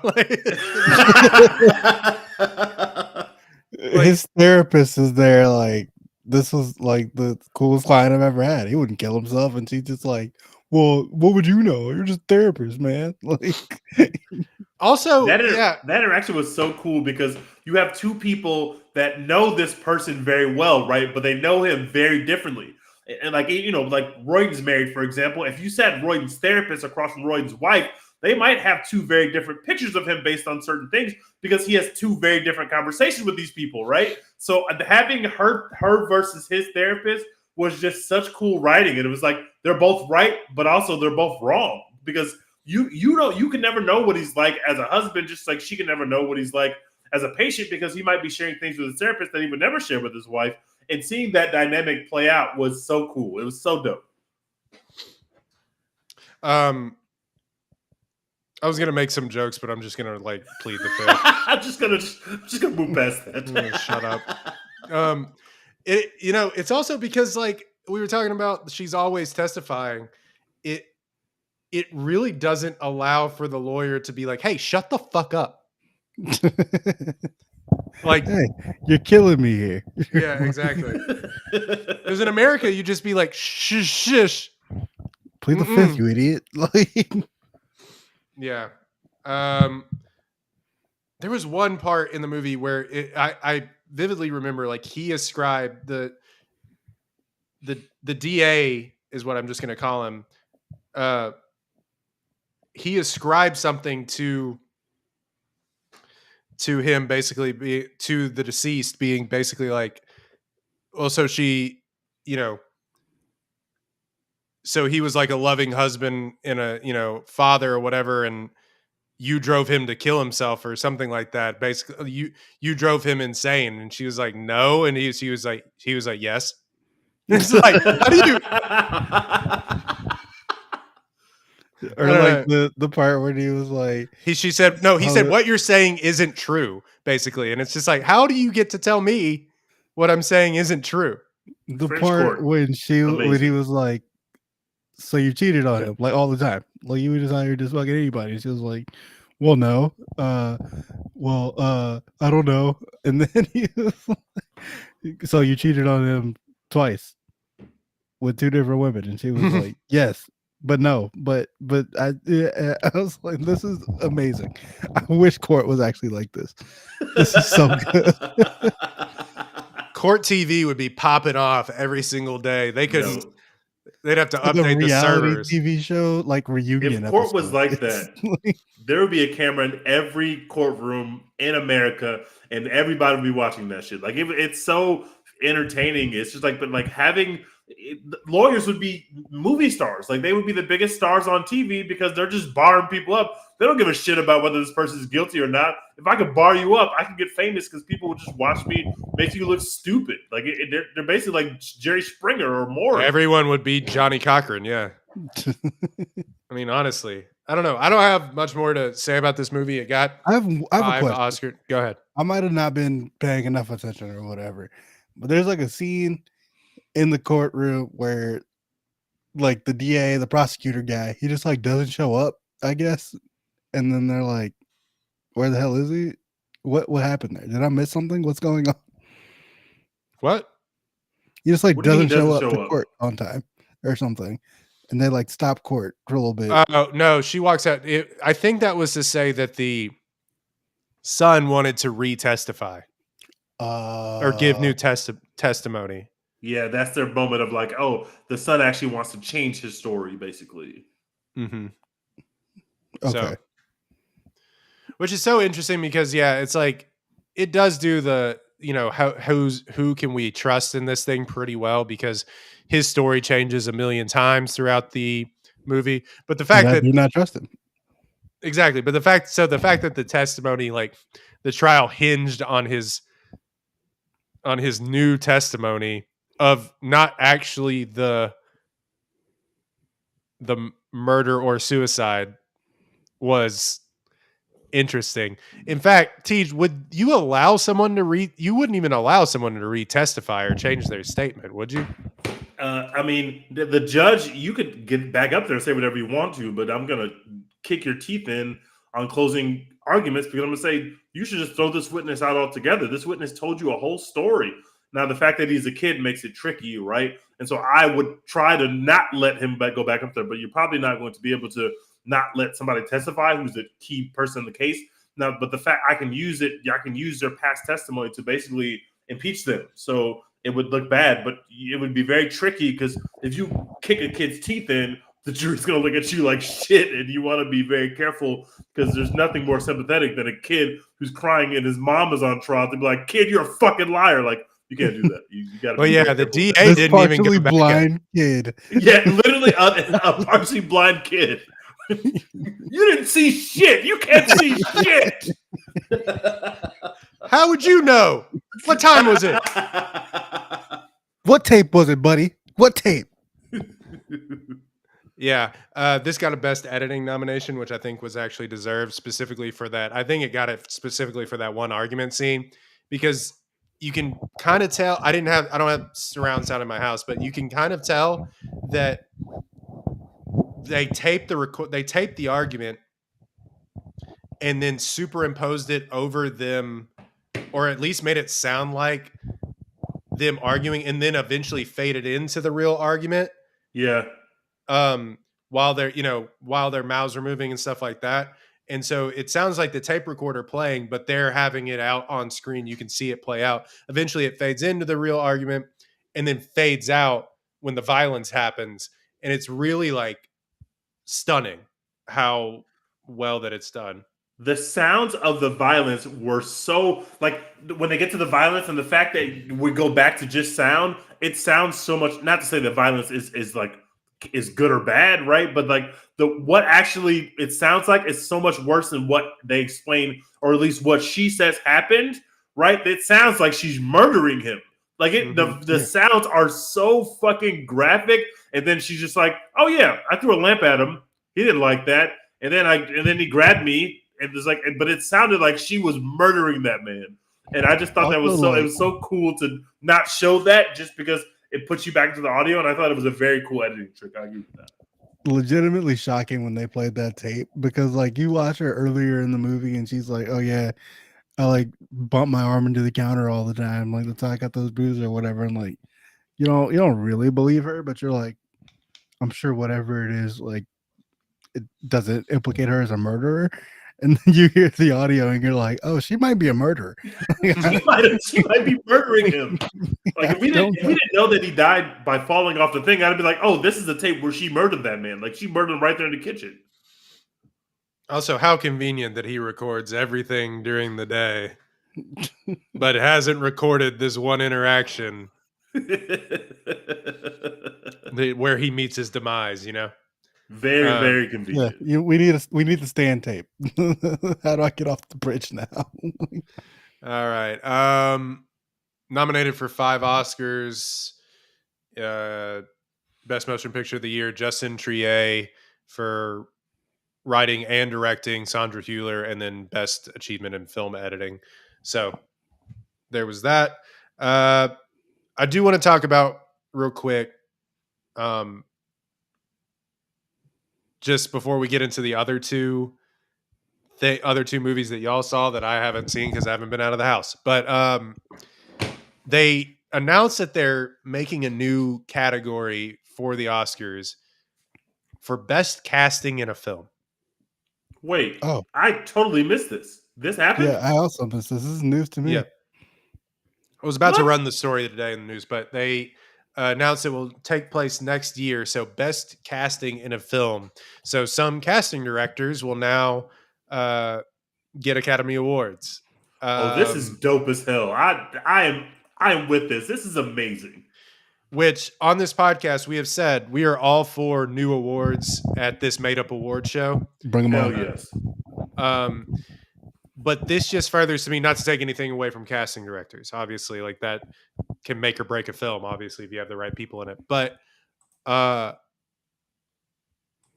His therapist is there like, this was like the coolest client I've ever had. He wouldn't kill himself. And she's just like, well, what would you know? You're just a therapist, man. Like, also, that interaction was so cool, because you have 2 people that know this person very well, right? But they know him very differently. And like Royden's married, for example. If you sat Royden's therapist across from Royden's wife, they might have 2 very different pictures of him based on certain things, because he has 2 very different conversations with these people, right? So having her versus his therapist was just such cool writing. And it was like, they're both right, but also they're both wrong, because you can never know what he's like as a husband, just like she can never know what he's like as a patient, because he might be sharing things with his therapist that he would never share with his wife. And seeing that dynamic play out was so cool. It was so dope. I was gonna make some jokes, but I'm just gonna like plead the fifth. I'm just gonna move past that. Shut up. It's also because like we were talking about, she's always testifying. It really doesn't allow for the lawyer to be like, hey, shut the fuck up. Like, hey, you're killing me here. Yeah, exactly. Because in America, you just be like, shush. Plead the fifth, you idiot. Like, yeah. There was one part in the movie where I vividly remember, like, he ascribed the DA is what I'm just going to call him. He ascribed something to him, basically to the deceased being basically like, well, so she, so he was like a loving husband and a, father or whatever. And you drove him to kill himself or something like that. Basically you drove him insane. And she was like, no. And he was like, yes. It's like, how do you? Or like the part where he was like, she said, no, he said, what you're saying isn't true, basically. And it's just like, how do you get to tell me what I'm saying isn't true? The French part when he was like, so you cheated on him like all the time. Like you were just out here just fucking anybody. She was like, well, no. I don't know. And then he was like, so you cheated on him twice. with 2 different women, and she was like, "Yes, but no, but I." Yeah, I was like, "This is amazing. I wish court was actually like this. This is so good." Court TV would be popping off every single day. They couldn't. No. They'd have to Like a update the reality servers. TV show, like reunion If court was episode. like It's that, like- there would be a camera in every courtroom in America, and everybody would be watching that shit. Like it's so entertaining. It's just like, but like lawyers would be movie stars. Like they would be the biggest stars on TV because they're just barring people up. They don't give a shit about whether this person is guilty or not. If I could bar you up, I can get famous because people will just watch me make you look stupid. Like they're basically like Jerry Springer or more. Everyone would be Johnny Cochran. Yeah. I mean, honestly, I don't know. I don't have much more to say about this movie. It got I have a 5 question. Oscar. Go ahead. I might have not been paying enough attention or whatever, but there's like a scene in the courtroom where like the DA, the prosecutor guy, he just like doesn't show up, I guess. And then they're like, where the hell is he? What happened there? Did I miss something? What's going on? What? He just like What do you mean doesn't show doesn't up show to up? court on time or something. And they like stop court for a little bit. Oh, no, she walks out. I think that was to say that the son wanted to retestify or give new testimony. Yeah, that's their moment of like, oh, the son actually wants to change his story, basically. Mm-hmm. Okay. So, which is so interesting because it's like it does do the who can we trust in this thing pretty well because his story changes a million times throughout the movie. But the fact I that do not trust him. exactly, but the fact that the testimony, like the trial hinged on his new testimony of not actually the murder or suicide was interesting. In fact, Teej, would you allow someone to you wouldn't even allow someone to re-testify or change their statement, would you? I mean, the judge, you could get back up there and say whatever you want to, but I'm going to kick your teeth in on closing arguments because I'm going to say you should just throw this witness out altogether. This witness told you a whole story. Now, the fact that he's a kid makes it tricky, right? And so I would try to not let him go back up there, but you're probably not going to be able to not let somebody testify who's the key person in the case. Now, but the fact I can use their past testimony to basically impeach them. So it would look bad, but it would be very tricky because if you kick a kid's teeth in, the jury's going to look at you like shit, and you want to be very careful because there's nothing more sympathetic than a kid who's crying and his mom is on trial to be like, "Kid, you're a fucking liar!" Like you can't do that. You got to. Well, yeah, the DA This didn't even partially go back blind kid. Yeah, literally a partially blind kid. You didn't see shit. You can't see shit. How would you know? What time was it? What tape was it, buddy? What tape? Yeah, this got a Best Editing nomination, which I think was actually deserved specifically for that. I think it got it specifically for that one argument scene because you can kind of tell. I don't have surround sound in my house, but you can kind of tell that they taped the argument and then superimposed it over them, or at least made it sound like them arguing, and then eventually faded into the real argument. Yeah. While their mouths are moving and stuff like that. And so it sounds like the tape recorder playing, but they're having it out on screen. You can see it play out. Eventually it fades into the real argument and then fades out when the violence happens. And it's really like stunning how well that it's done. The sounds of the violence were so like when they get to the violence and the fact that we go back to just sound, it sounds so much, not to say that violence is good or bad, right? But like what actually it sounds like is so much worse than what they explain, or at least what she says happened, right? It sounds like she's murdering him. Like the sounds are so fucking graphic, and then she's just like, "Oh yeah, I threw a lamp at him. He didn't like that, and then he grabbed me." And it was like, but it sounded like she was murdering that man, and I just thought that was so. It was so cool to not show that, just because it puts you back into the audio, and I thought it was a very cool editing trick. I agree with that. Legitimately shocking when they played that tape, because like you watch her earlier in the movie and she's like, "Oh yeah, I like bump my arm into the counter all the time, like that's how I got those bruises or whatever," and like you don't really believe her, but you're like, I'm sure whatever it is, like, it doesn't implicate her as a murderer. And then you hear the audio and you're like, oh, she might be a murderer. She might be murdering him. Like if we don't didn't know that he died by falling off the thing, I'd be like, oh, this is the tape where she murdered that man. Like she murdered him right there in the kitchen. Also, how convenient that he records everything during the day, but hasn't recorded this one interaction where he meets his demise. You know, Very, very convenient. Yeah, we need the stand tape. How do I get off the bridge now? All right. Nominated for 5 Oscars. Best Motion Picture of the Year, Justin Triet for writing and directing, Sandra Hüller, and then Best Achievement in Film Editing. So there was that. I do want to talk about real quick, just before we get into the other two movies that y'all saw that I haven't seen because I haven't been out of the house. But they announced that they're making a new category for the Oscars for best casting in a film. Wait, Oh, I totally missed this. This happened? yeah, I also missed this. This is news to me. Yeah. I was about to run the story today in the news, but they announced it will take place next year. So best casting in a film. So some casting directors will now get Academy Awards. This is dope as hell. I am with this. This is amazing. Which on this podcast we have said we are all for new awards at this made up award show. Bring them Hell on. yes. But this just furthers to me, not to take anything away from casting directors. Obviously, like that can make or break a film. Obviously, if you have the right people in it, but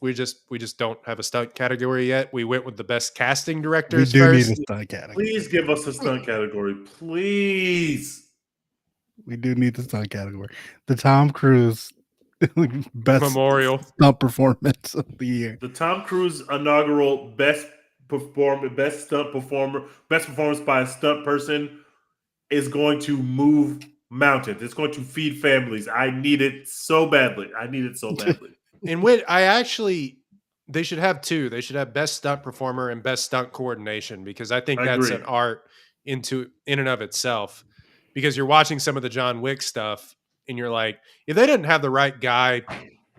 we just don't have a stunt category yet. We went with the best casting directors. We do first. need a stunt category. Please give us a stunt category, please. We do need the stunt category. The Tom Cruise best Memorial stunt performance of the year. The Tom Cruise inaugural best stunt performer, best performance by a stunt person is going to move mountains. It's going to feed families. I need it so badly. In which they should have 2. They should have best stunt performer and best stunt coordination, because I think that's an art in and of itself. Because you're watching some of the John Wick stuff and you're like, if they didn't have the right guy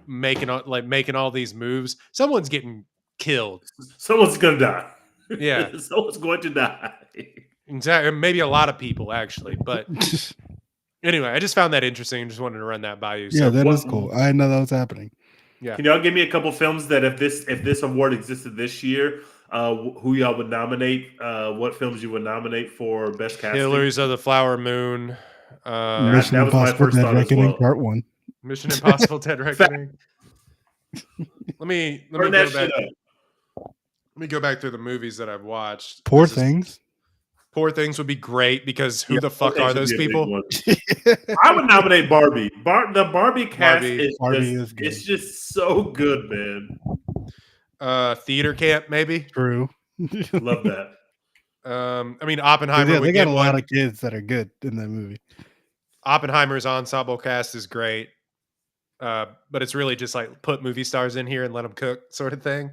making all these moves, someone's getting killed. Someone's gonna die. Yeah. Someone's going to die. Exactly. Maybe a lot of people actually, but anyway, I just found that interesting and just wanted to run that by you. Yeah, that is cool. I didn't know that was happening. Yeah. Can y'all give me a couple films that if this award existed this year, who y'all would nominate? What films you would nominate for best casting? Killers of the Flower Moon. Mission Impossible Dead Reckoning Part 1. Mission Impossible Dead Reckoning. Let me go back. Let me go back through the movies that I've watched. Poor Things. Poor Things would be great because who the fuck are those people? I would nominate Barbie. The Barbie cast is it's just so good, man. Theater Camp, maybe. True. Love that. I mean, Oppenheimer. Yeah, they got a lot of kids that are good in that movie. Oppenheimer's ensemble cast is great, but it's really just like put movie stars in here and let them cook, sort of thing.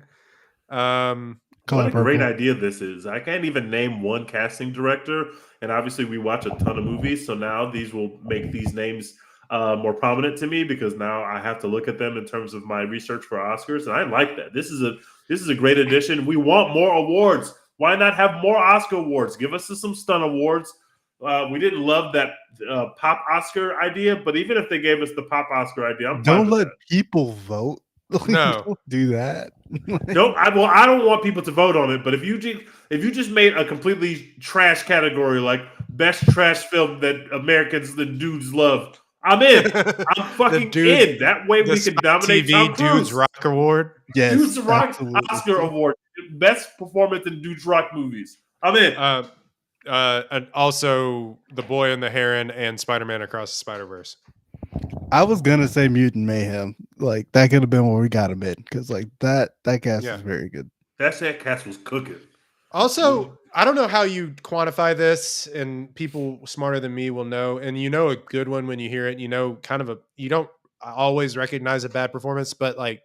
What a great idea this is. I can't even name one casting director, and obviously we watch a ton of movies, so now these will make these names more prominent to me, because now I have to look at them in terms of my research for Oscars, and I like that. This is a great addition. We want more awards. Why not have more Oscar awards? Give us some stunt awards. We didn't love that pop Oscar idea, but even if they gave us the pop Oscar idea, I'm fine don't with let that. people vote. No, don't do that. No, I don't want people to vote on it. But if you just made a completely trash category, like best trash film that Americans, the dudes love, I'm in. I'm fucking in. That way we can nominate TV Tom Cruise. Dudes Rock Award. Yes, Dudes Rock absolutely. Oscar Award, best performance in Dudes Rock movies. I'm in. And also The Boy and the Heron and Spider-Man Across the Spider-Verse. I was gonna say Mutant Mayhem. Like that could have been where we got him in, because like that cast is very good. That cast was cooking. Also, I don't know how you quantify this, and people smarter than me will know. And you know a good one when you hear it. You know, you don't always recognize a bad performance, but like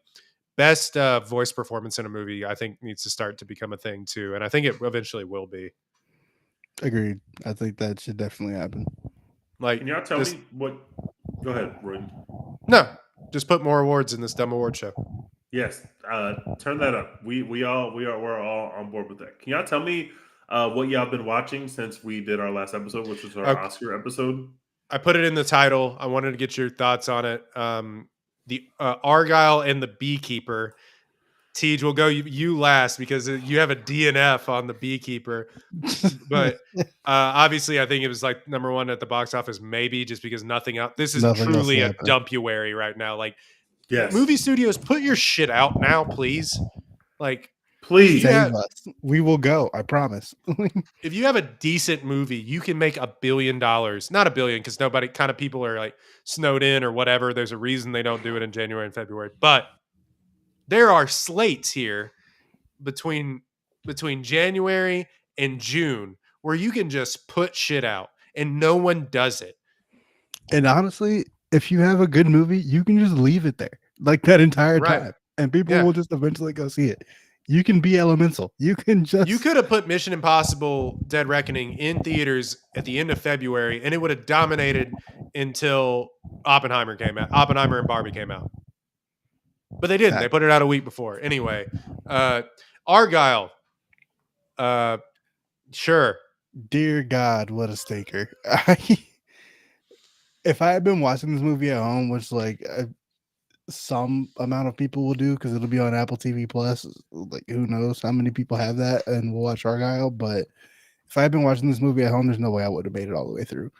best voice performance in a movie, I think needs to start to become a thing too. And I think it eventually will be. Agreed. I think that should definitely happen. Like, Can y'all tell me what? Go ahead, Roy. No, just put more awards in this dumb award show. Yes, turn that up. We're all on board with that. Can y'all tell me what y'all been watching since we did our last episode, which was our Oscar episode? I put it in the title. I wanted to get your thoughts on it. The Argylle and the Beekeeper. Teej, we'll go you last because you have a DNF on the Beekeeper. But obviously, I think it was like number one at the box office, maybe just because nothing else. This is truly a dumpuary right now. Like, yes, movie studios, put your shit out now, please. Like, please save us. We will go. I promise. If you have a decent movie, you can make $1 billion. Not $1 billion because people are like snowed in or whatever. There's a reason they don't do it in January and February. But there are slates here between January and June where you can just put shit out and no one does it. And honestly, if you have a good movie, you can just leave it there like that entire time, and people will just eventually go see it. You can be Elemental. You can just. You could have put Mission Impossible: Dead Reckoning in theaters at the end of February, and it would have dominated until Oppenheimer and Barbie came out. But they didn't. They put it out a week before. Anyway, Argylle. Sure. Dear God, what a stinker. If I had been watching this movie at home, which like some amount of people will do because it'll be on Apple TV Plus, like who knows how many people have that and will watch Argylle. But if I had been watching this movie at home, there's no way I would have made it all the way through.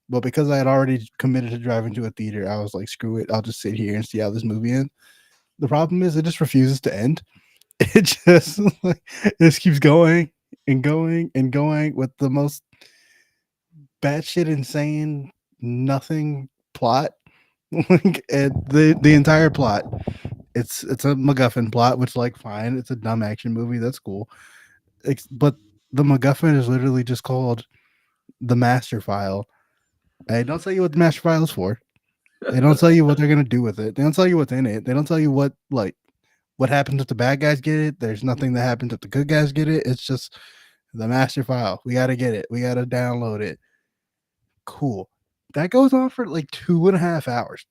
But because I had already committed to driving to a theater, I was like, screw it. I'll just sit here and see how this movie ends. The problem is it just refuses to end. It just keeps going and going and going with the most batshit insane nothing plot. And the entire plot, it's a MacGuffin plot, which like fine, it's a dumb action movie, that's cool. But the MacGuffin is literally just called the master file. They don't tell you what the master file is for. They don't tell you what they're gonna do with it. They don't tell you what's in it. They don't tell you what happens if the bad guys get it. There's nothing that happens if the good guys get it. It's just the master file. We got to get it. We got to download it. Cool. That goes on for like 2.5 hours.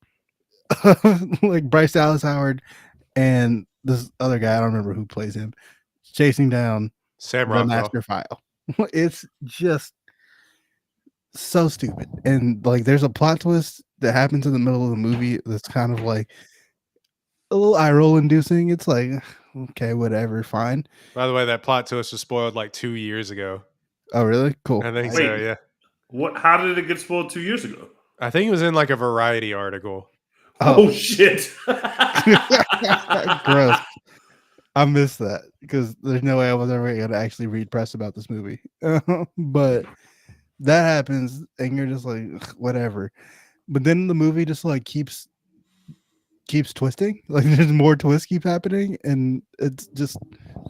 Like Bryce Dallas Howard and this other guy, I don't remember who plays him, chasing down Sam the Rockwell. master file. It's just so stupid. And like there's a plot twist that happens in the middle of the movie that's kind of like a little eye roll inducing. It's like, okay, whatever, fine. By the way, that plot twist was spoiled like 2 years ago. Oh, really? Cool. I think so, yeah. What? How did it get spoiled 2 years ago? I think it was in like a Variety article. Oh shit. Gross. I missed that because there's no way I was ever going to actually read press about this movie. But that happens and you're just like, whatever. But then the movie just like keeps twisting. Like there's more twists keep happening and it's just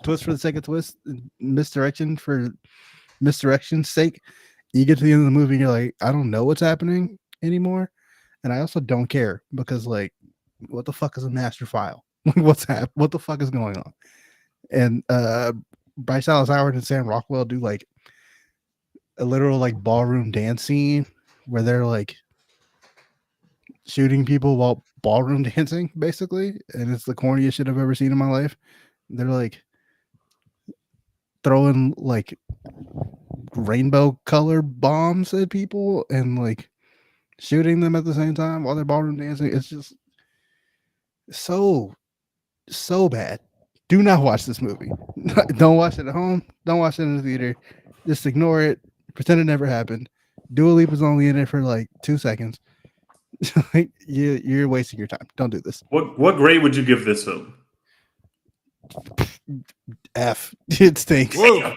twist for the sake of twist, misdirection for misdirection's sake. You get to the end of the movie and you're like, I don't know what's happening anymore. And I also don't care because like, what the fuck is a master file? What the fuck is going on? And Bryce Dallas Howard and Sam Rockwell do like a literal like ballroom dance scene where they're like shooting people while ballroom dancing, basically. And it's the corniest shit I've ever seen in my life. They're like throwing like rainbow color bombs at people and like shooting them at the same time while they're ballroom dancing. It's just so bad. Do not watch this movie. Don't watch it at home. Don't watch it in the theater. Just ignore it. Pretend it never happened. Dua Lipa's only in it for like 2 seconds. You're wasting your time. Don't do this. What grade would you give this film? F. It stinks. Whoa.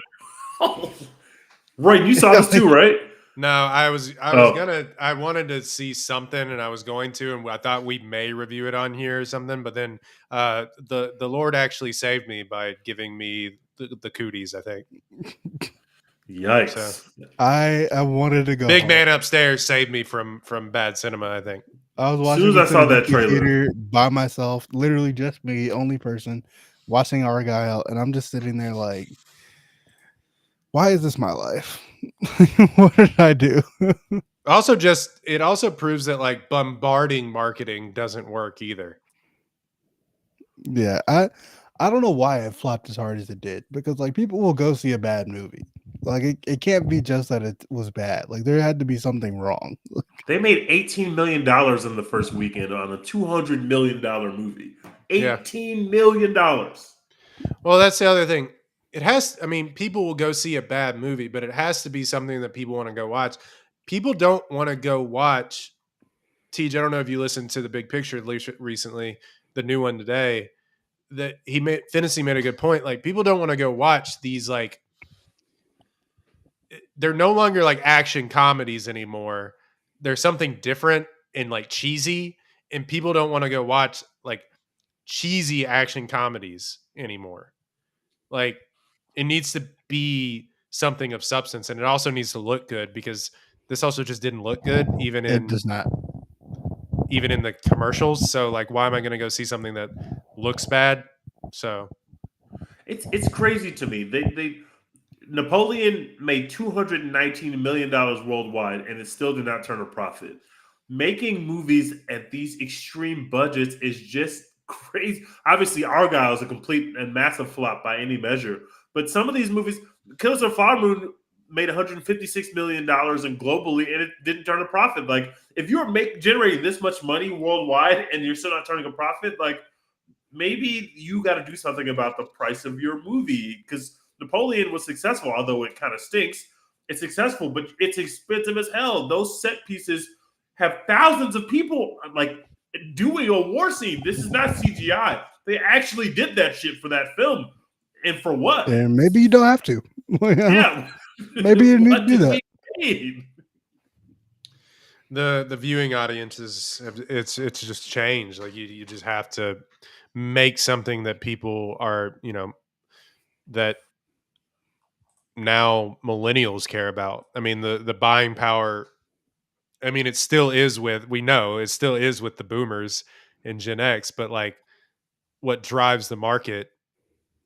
Right, you saw this too, right? No, I wanted to see something and I was going to, and I thought we may review it on here or something, but then the Lord actually saved me by giving me the cooties, I think. Yikes. So, I wanted to go. Big home. man upstairs saved me from bad cinema, I think. I was As watching soon as this I saw in the that trailer. theater by myself, literally just me, only person, watching Argylle, and I'm just sitting there like, why is this my life? What did I do? It also proves that like bombarding marketing doesn't work either. Yeah, I don't know why it flopped as hard as it did, because like people will go see a bad movie. Like it can't be just that it was bad. Like there had to be something wrong. They made $18 million in the first weekend on a $200 million movie. $18 million. Well, that's the other thing. People will go see a bad movie, but it has to be something that people want to go watch. People don't want to go watch. Teej, I don't know if you listened to the Big Picture recently, the new one today. That Finney made a good point. Like people don't want to go watch these like. They're no longer like action comedies anymore. There's something different and like cheesy, and people don't want to go watch like cheesy action comedies anymore. Like it needs to be something of substance, and it also needs to look good, because this also just didn't look good It does not. even in the commercials. So like, why am I going to go see something that looks bad? So it's crazy to me. They Napoleon made $219 million worldwide, and it still did not turn a profit. Making movies at these extreme budgets is just crazy. Obviously, Argylle is a complete and massive flop by any measure. But some of these movies, Killers of the Flower Moon made $156 million and globally, and it didn't turn a profit. Like, if you're generating this much money worldwide and you're still not turning a profit, like, maybe you got to do something about the price of your movie, because Napoleon was successful, although it kind of stinks. It's successful, but it's expensive as hell. Those set pieces have thousands of people like doing a war scene. This is not CGI. They actually did that shit for that film. And for what? And maybe you don't have to. Yeah. Maybe you need to do that. The viewing audiences, it's just changed. Like you just have to make something that people are, that now millennials care about. I mean, the buying power, I mean, it still is with the boomers and Gen X, but like what drives the market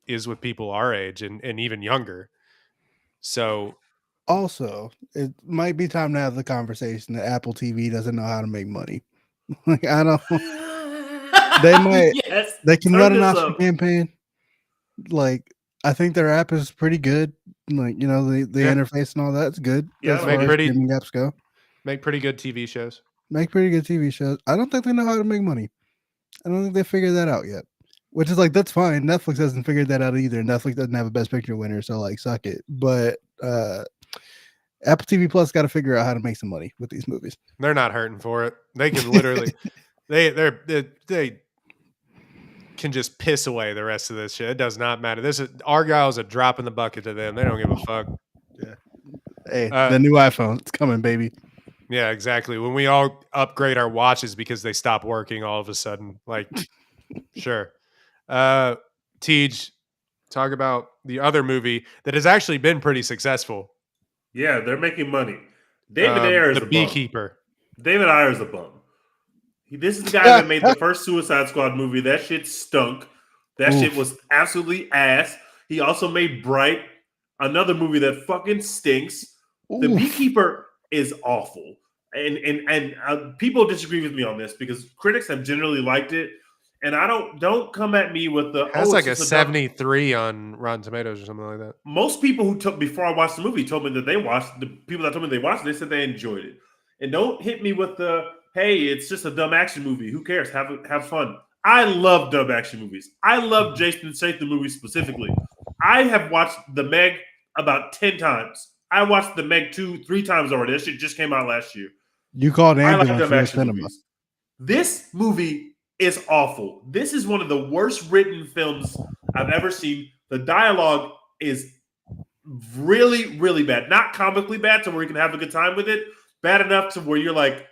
is with people our age and even younger. So Also, it might be time to have the conversation that Apple TV doesn't know how to make money. Like I don't. They might. Yes, they can run an Oscar campaign. Like I think their app is pretty good. Like the interface and all that's good. Yeah, as far as streaming apps go. Make pretty good TV shows. Make pretty good TV shows. I don't think they know how to make money. I don't think they figured that out yet. Which is like, that's fine. Netflix hasn't figured that out either. Netflix doesn't have a Best Picture winner, so like, suck it. But Apple TV Plus got to figure out how to make some money with these movies. They're not hurting for it. They can literally, they can just piss away the rest of this shit. It does not matter. Argylle is a drop in the bucket to them. They don't give a fuck. Yeah. Hey, the new iPhone, it's coming, baby. Yeah, exactly. When we all upgrade our watches because they stop working all of a sudden, like, sure. Teej, talk about the other movie that has actually been pretty successful. Yeah, they're making money. David Ayer is The Beekeeper. David Ayer is a bum. This is the guy that made the first Suicide Squad movie. That shit stunk. That shit was absolutely ass. He also made Bright, another movie that fucking stinks. The Beekeeper is awful. And people disagree with me on this because critics have generally liked it. And I don't come at me with the that's like a 73 on Rotten Tomatoes or something like that. Most people who took before I watched the movie told me that they watched the people that told me they watched it, they said they enjoyed it. And don't hit me with the hey, it's just a dumb action movie. Who cares? Have fun. I love dumb action movies. I love Jason Statham movies specifically. I have watched The Meg about 10 times. I watched The Meg 2-3 times already. That shit just came out last year. You called ambulance for cinema. Movies. This movie is awful. This is one of the worst written films I've ever seen. The dialogue is really, really bad. Not comically bad to where you can have a good time with it. Bad enough to where you're like,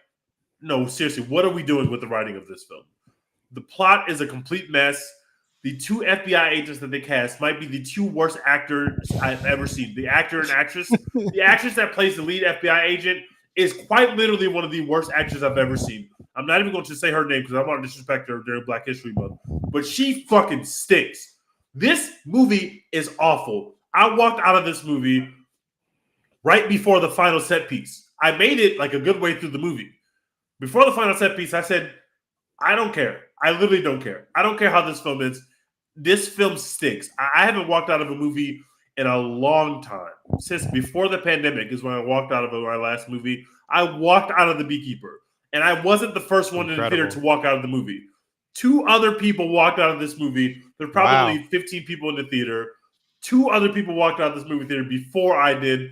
no, seriously, what are we doing with the writing of this film? The plot is a complete mess. the two FBI agents that they cast might be the two worst actors I've ever seen. The actor and actress. The actress that plays the lead FBI agent is quite literally one of the worst actors I've ever seen. I'm not even going to say her name because I want to disrespect her during Black History Month. But she fucking stinks. This movie is awful. I walked out of this movie right before the final set piece. I made it like a good way through the movie. Before the final set piece, I said, I don't care. I literally don't care. I don't care how this film is. This film stinks. I haven't walked out of a movie in a long time. Since before the pandemic is when I walked out of my last movie. I walked out of The Beekeeper. And I wasn't the first one in the theater to walk out of the movie. 2 other people walked out of this movie. There were probably 15 people in the theater. 2 other people walked out of this movie theater before I did.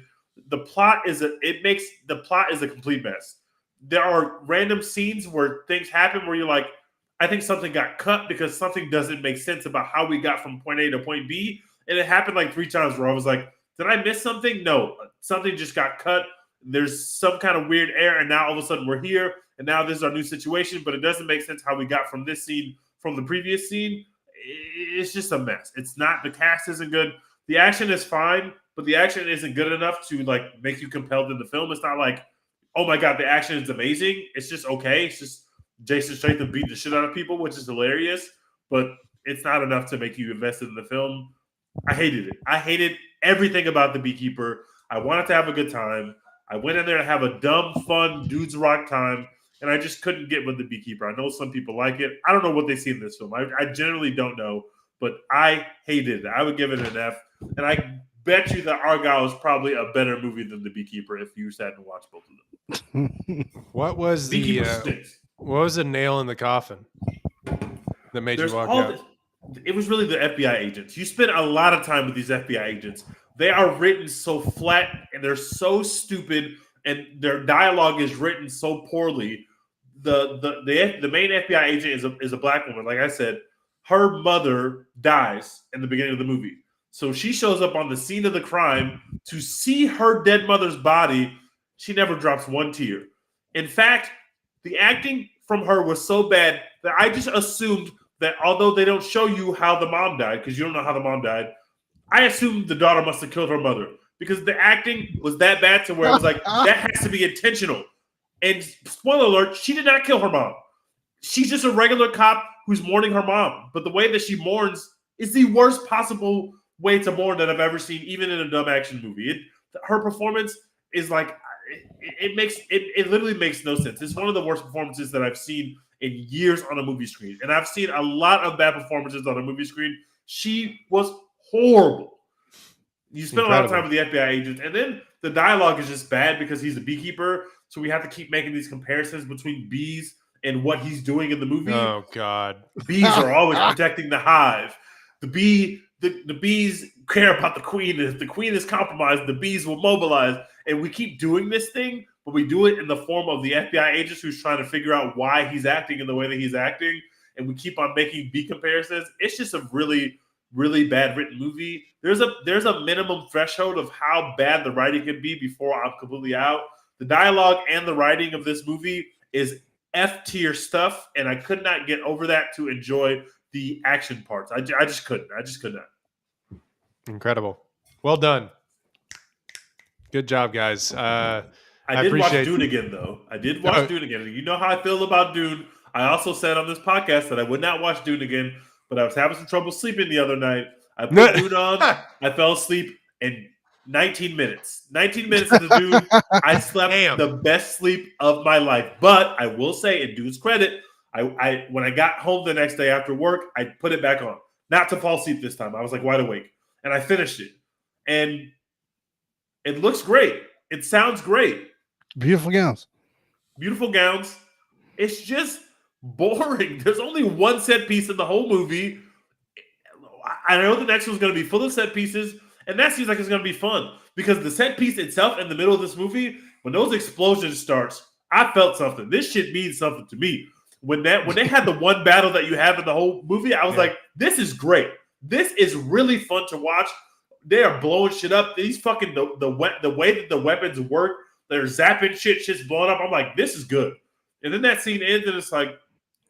The plot is a complete mess. There are random scenes where things happen where you're like, I think something got cut because something doesn't make sense about how we got from point A to point B. And it happened like 3 times where I was like, did I miss something? No, something just got cut. There's some kind of weird air, and now all of a sudden we're here, and now this is our new situation, but it doesn't make sense how we got from this scene from the previous scene. It's just a mess. It's not, the cast isn't good. The action is fine, but the action isn't good enough to like make you compelled in the film. It's not like, oh my God, the action is amazing. It's just okay. It's just Jason Statham beating the shit out of people, which is hilarious, but it's not enough to make you invested in the film. I hated it. I hated everything about The Beekeeper. I wanted to have a good time. I went in there to have a dumb, fun, dudes rock time, and I just couldn't get with The Beekeeper. I know some people like it. I don't know what they see in this film. I generally don't know, but I hated it. I would give it an F, and I bet you that Argylle is probably a better movie than The Beekeeper if you sat and watched both of them. What was what was the nail in the coffin that made you walk out? It was really the FBI agents. You spend a lot of time with these FBI agents. They are written so flat and they're so stupid, and their dialogue is written so poorly. The main FBI agent is a black woman. Like I said, her mother dies in the beginning of the movie. So she shows up on the scene of the crime to see her dead mother's body. She never drops one tear. In fact, the acting from her was so bad that I just assumed that although they don't show you how the mom died, because you don't know how the mom died, I assumed the daughter must have killed her mother because the acting was that bad to where I was like, that has to be intentional. And spoiler alert, she did not kill her mom. She's just a regular cop who's mourning her mom. But the way that she mourns is the worst possible way to mourn that I've ever seen, even in a dumb action movie. Her performance is like, it literally makes no sense. It's one of the worst performances that I've seen in years on a movie screen. And I've seen a lot of bad performances on a movie screen. She was horrible. You spend a lot of time with the FBI agent, and then the dialogue is just bad because he's a beekeeper. So we have to keep making these comparisons between bees and what he's doing in the movie. Oh God. Bees are always protecting the hive. The bees care about the queen. If the queen is compromised, the bees will mobilize. And we keep doing this thing, but we do it in the form of the FBI agents who's trying to figure out why he's acting in the way that he's acting. And we keep on making bee comparisons. It's just a really, really bad written movie. There's a minimum threshold of how bad the writing can be before I'm completely out. The dialogue and the writing of this movie is F tier stuff, and I could not get over that to enjoy the action parts. I just couldn't. I just could not. Incredible. Well done. Good job, guys. I did watch Dune again, though. I did watch Dune again. You know how I feel about Dune. I also said on this podcast that I would not watch Dune again, but I was having some trouble sleeping the other night. I put Dune on. I fell asleep in 19 minutes. 19 minutes into Dune, I slept the best sleep of my life. But I will say, in Dune's credit, I when I got home the next day after work, I put it back on. Not to fall asleep this time. I was like wide awake. And I finished it. And it looks great. It sounds great. Beautiful gowns. Beautiful gowns. It's just boring. There's only one set piece in the whole movie. I know the next one's going to be full of set pieces, and that seems like it's going to be fun because the set piece itself in the middle of this movie, when those explosions starts, I felt something. This shit means something to me. When they had the one battle that you have in the whole movie, I was like, this is great. This is really fun to watch. They are blowing shit up. These fucking the way that the weapons work, they're zapping shit's blowing up. I'm like, this is good. And then that scene ends, and it's like,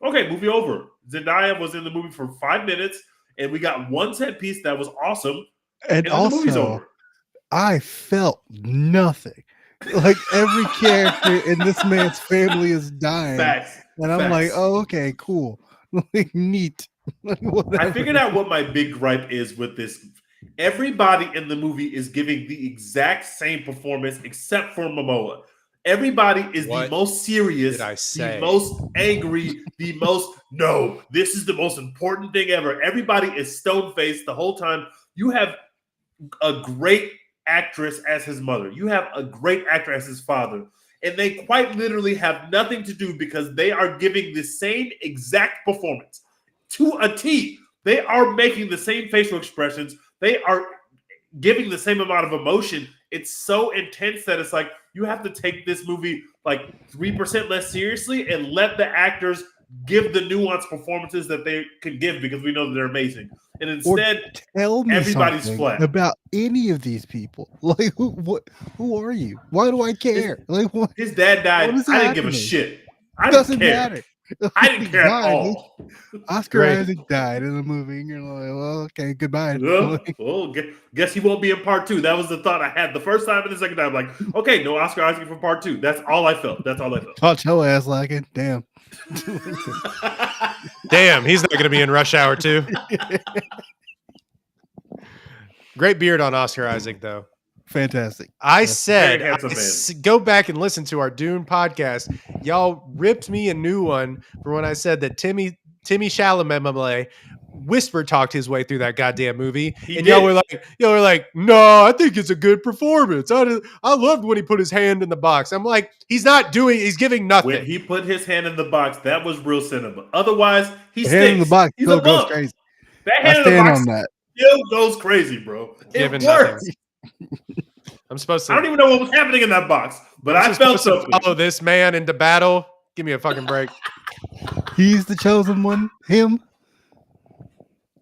okay, movie over. Zendaya was in the movie for 5 minutes, and we got one set piece that was awesome, And then the movie's also, over. I felt nothing. Like every character in this man's family is dying. Facts. And I'm like, Facts. oh, okay, cool. Like, neat. Like, I figured out what my big gripe is with this. Everybody in the movie is giving the exact same performance except for Momoa. Everybody is the What most serious, did I say? the most angry, the most, no, this is the most important thing ever. Everybody is stone-faced the whole time. You have a great actress as his mother. You have a great actor as his father. And they quite literally have nothing to do because they are giving the same exact performance to a T. They are making the same facial expressions. They are giving the same amount of emotion. It's so intense that it's like you have to take this movie like 3% less seriously and let the actors give the nuanced performances that they can give because we know that they're amazing. And instead, tell me everybody's something flat. about any of these people. Like, who are you? Why do I care? Like, what? His dad died. What is I didn't give a happening? shit. I didn't Doesn't care. matter. I didn't care at Died. all. Oscar Great. Isaac died in the movie, and you're like, well, okay, goodbye. Well, guess he won't be in part 2. That was the thought I had the first time and the second time. Like, okay, no Oscar Isaac for part 2. That's all I felt. Taught your ass like it. Damn. Damn, he's not going to be in Rush Hour 2. Great beard on Oscar Isaac, though. Fantastic. I said, Very handsome man. go back and listen to our Dune podcast. Y'all ripped me a new one for when I said that Timmy Chalamet whisper talked his way through that goddamn movie. Y'all were like, no, I think it's a good performance. I loved when he put his hand in the box. I'm like, he's giving nothing. When he put his hand in the box, that was real cinema. Otherwise, he The hand in the stinks. box He's still a goes bum. crazy. That I hand in the stand box on that. still goes crazy, bro. Giving It works. I'm supposed to. I don't even know what was happening in that box, but I felt something. Follow this man into battle. Give me a fucking break. He's the chosen one. Him.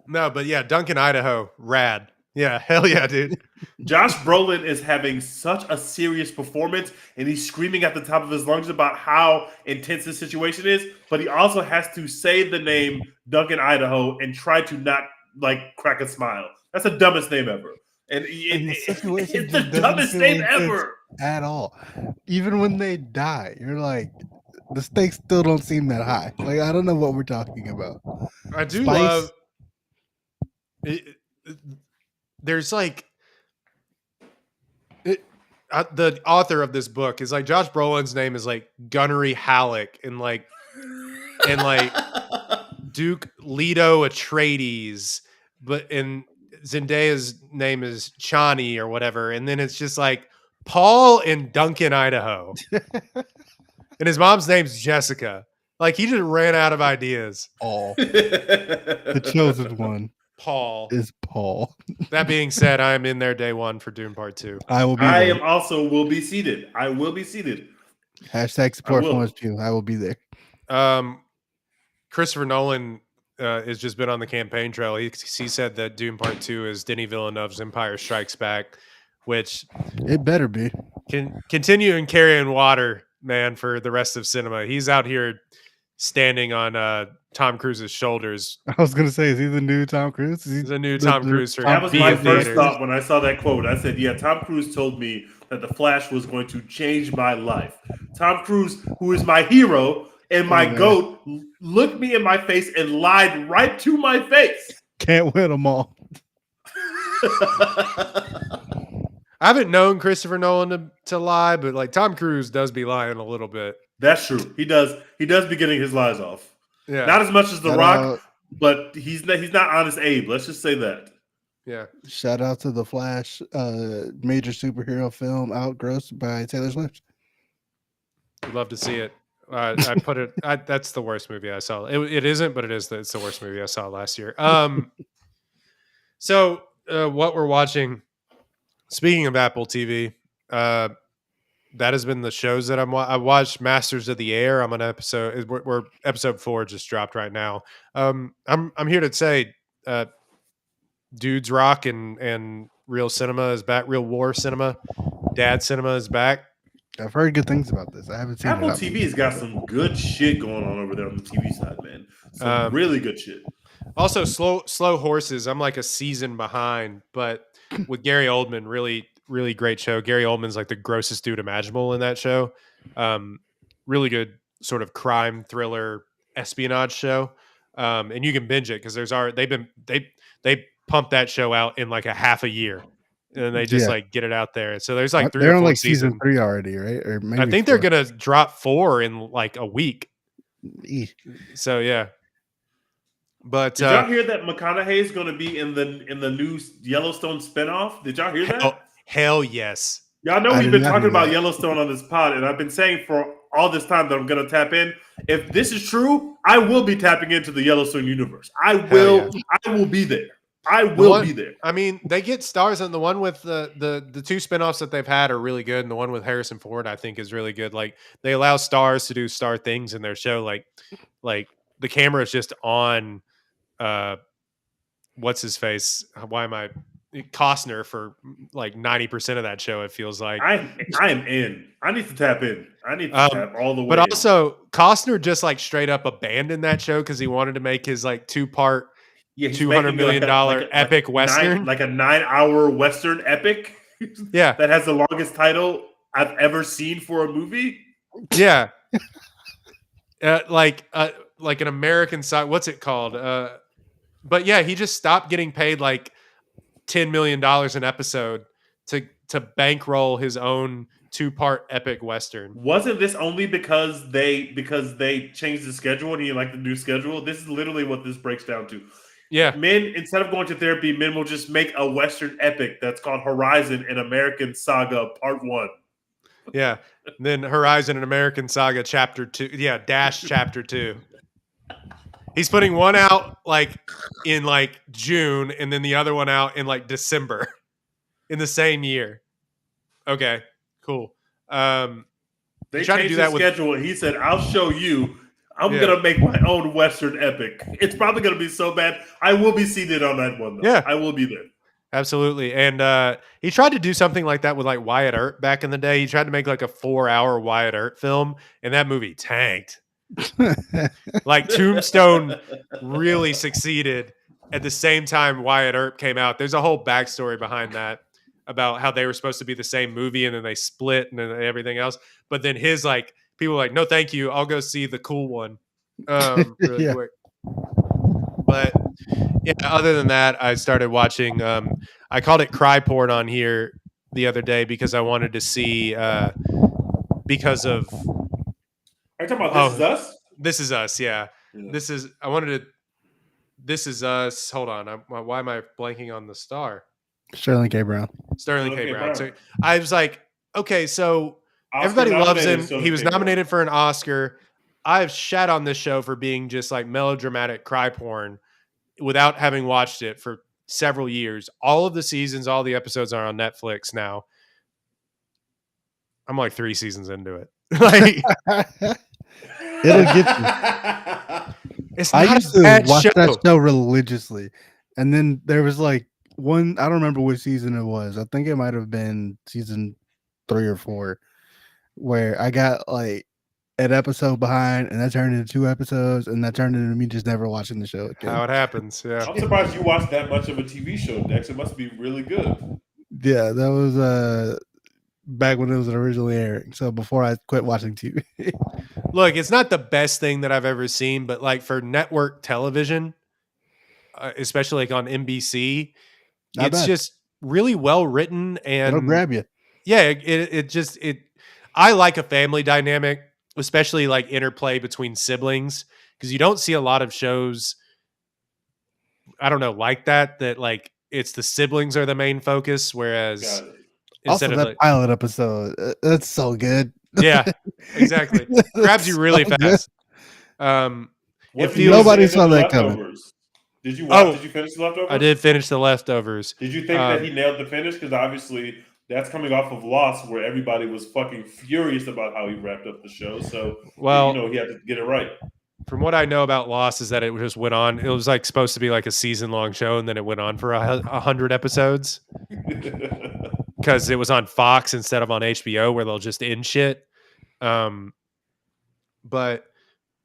No, but yeah, Duncan, Idaho, rad. Yeah, hell yeah, dude. Josh Brolin is having such a serious performance, and he's screaming at the top of his lungs about how intense this situation is. But he also has to say the name Duncan, Idaho, and try to not like crack a smile. That's the dumbest name ever. And it's the dumbest name ever at all. Even when they die, you're like, the stakes still don't seem that high. Like, I don't know what we're talking about. I do love. There's like the author of this book is like Josh Brolin's name is like Gunnery Halleck and like Duke Leto Atreides, but in Zendaya's name is Chani or whatever, and then it's just like Paul and Duncan, Idaho, and his mom's name's Jessica. Like he just ran out of ideas. The chosen one. Paul is Paul. That being said, I am in there day one for Dune Part 2. I will be. I am also will be seated. I will be seated. Hashtag support Florence Pugh. I will be there. Christopher Nolan has just been on the campaign trail. He said that Dune Part 2 is Denis Villeneuve's Empire Strikes Back, which it better be. Can continue and carrying water, man, for the rest of cinema. He's out here standing on Tom Cruise's shoulders. I was gonna say, is he the new Tom Cruise? He's the new Tom Cruise. That was my first thought when I saw that quote. I said, yeah, Tom Cruise told me that The Flash was going to change my life. Tom Cruise, who is my hero and my GOAT, looked me in my face and lied right to my face. Can't win them all. I haven't known Christopher Nolan to lie, but like Tom Cruise does be lying a little bit. That's true. He does be getting his lies off. Yeah. Not as much as The Rock, but he's not honest Abe. Let's just say that. Yeah. Shout out to The Flash, major superhero film outgrossed by Taylor Swift. I'd love to see it. I put it. That's the worst movie I saw. It isn't, but it is. It's the worst movie I saw last year. So what we're watching. Speaking of Apple TV, that has been the shows that I watched. Masters of the Air. I'm on episode. We're episode 4 just dropped right now. I'm here to say, dudes rock and real cinema is back. Real war cinema, dad cinema is back. I've heard good things about this. I haven't seen Apple TV has got some good shit going on over there on the TV side, man. Some really good shit. Also, slow horses. I'm like a season behind, but with Gary Oldman, really great show. Gary Oldman's like the grossest dude imaginable in that show. Really good sort of crime thriller espionage show. And you can binge it because they pumped that show out in like a half a year, and they just Yeah, like get it out there. So there's like 3 they're or on 4 like season seasons. 3 already, right? Or I maybe think they're 4. gonna drop 4 in like a week. Eesh. So yeah, but Did y'all hear that McConaughey is going to be in the new Yellowstone spinoff? Did y'all hear that? hell yes. Y'all know I we've did been not talking hear about that. Yellowstone on this pod, and I've been saying for all this time that I'm going to tap in. If this is true, I will be tapping into the Yellowstone universe. I will be there. I will be there. I mean, they get stars, and the one with the 2 spinoffs that they've had are really good, and the one with Harrison Ford I think is really good. Like they allow stars to do star things in their show, like the camera is just on what's his face? Why am I Costner for like 90% of that show? It feels like I am in. I need to tap in. I need to tap all the way. But also, Costner just like straight up abandoned that show because he wanted to make his like 2-part, $200 million epic Western, like a 9-hour Western epic. Yeah, that has the longest title I've ever seen for a movie. Yeah, like an American side. What's it called? But yeah, he just stopped getting paid like $10 million an episode to bankroll his own 2-part epic Western. Wasn't this only because they changed the schedule and he liked the new schedule? This is literally what this breaks down to. Yeah, Men, instead of going to therapy, men will just make a Western epic that's called Horizon, an American Saga Part 1. Yeah. And then Horizon, an American Saga Chapter 2. Yeah, Dash Chapter 2. He's putting one out like in like June and then the other one out in like December in the same year. Okay, cool. They changed the schedule and he said, I'll show you. I'm going to make my own Western epic. It's probably going to be so bad. I will be seated on that one, though. Yeah. I will be there. Absolutely. And he tried to do something like that with like Wyatt Earp back in the day. He tried to make like a 4-hour Wyatt Earp film, and that movie tanked. Like Tombstone really succeeded at the same time Wyatt Earp came out. There's a whole backstory behind that about how they were supposed to be the same movie and then they split and then everything else. But then his like people were like, no, thank you. I'll go see the cool one really quick. But yeah, other than that, I started watching. I called it cry porn on here the other day because I wanted to see because of. Are you talking about This Is Us? This Is Us, yeah. I wanted to. This Is Us. Hold on. Why am I blanking on the star? Sterling K. Brown. Sterling K. Brown. So I was like, okay, so everybody loves him. He was nominated for an Oscar. I've shat on this show for being just like melodramatic cry porn without having watched it for several years. All of the seasons, all the episodes are on Netflix now. I'm like 3 seasons into it. Like it'll get you. It's I not used a to bad watch show. that show religiously, and then there was like one. I don't remember which season it was. I think it might have been season 3 or 4, where I got like an episode behind, and that turned into 2 episodes, and that turned into me just never watching the show again. How it happens, yeah. I'm surprised you watched that much of a TV show, Dex. It must be really good. Yeah, that was back when it was originally airing. So before I quit watching TV. Look, it's not the best thing that I've ever seen, but like for network television, especially like on NBC, it's just really well written and it'll grab you. Yeah, I like a family dynamic, especially like interplay between siblings, because you don't see a lot of shows, I don't know, like that like it's the siblings are the main focus, whereas instead of that pilot episode, that's so good. Yeah, exactly. Grabs you really fast. Nobody saw that coming. Did you watch? Did you finish The Leftovers? I did finish The Leftovers. Did you think that he nailed the finish? Because obviously that's coming off of Lost, where everybody was fucking furious about how he wrapped up the show. So, he had to get it right. From what I know about Lost is that it just went on. It was like supposed to be like a season-long show, and then it went on for 100 episodes because it was on Fox instead of on HBO, where they'll just end shit. But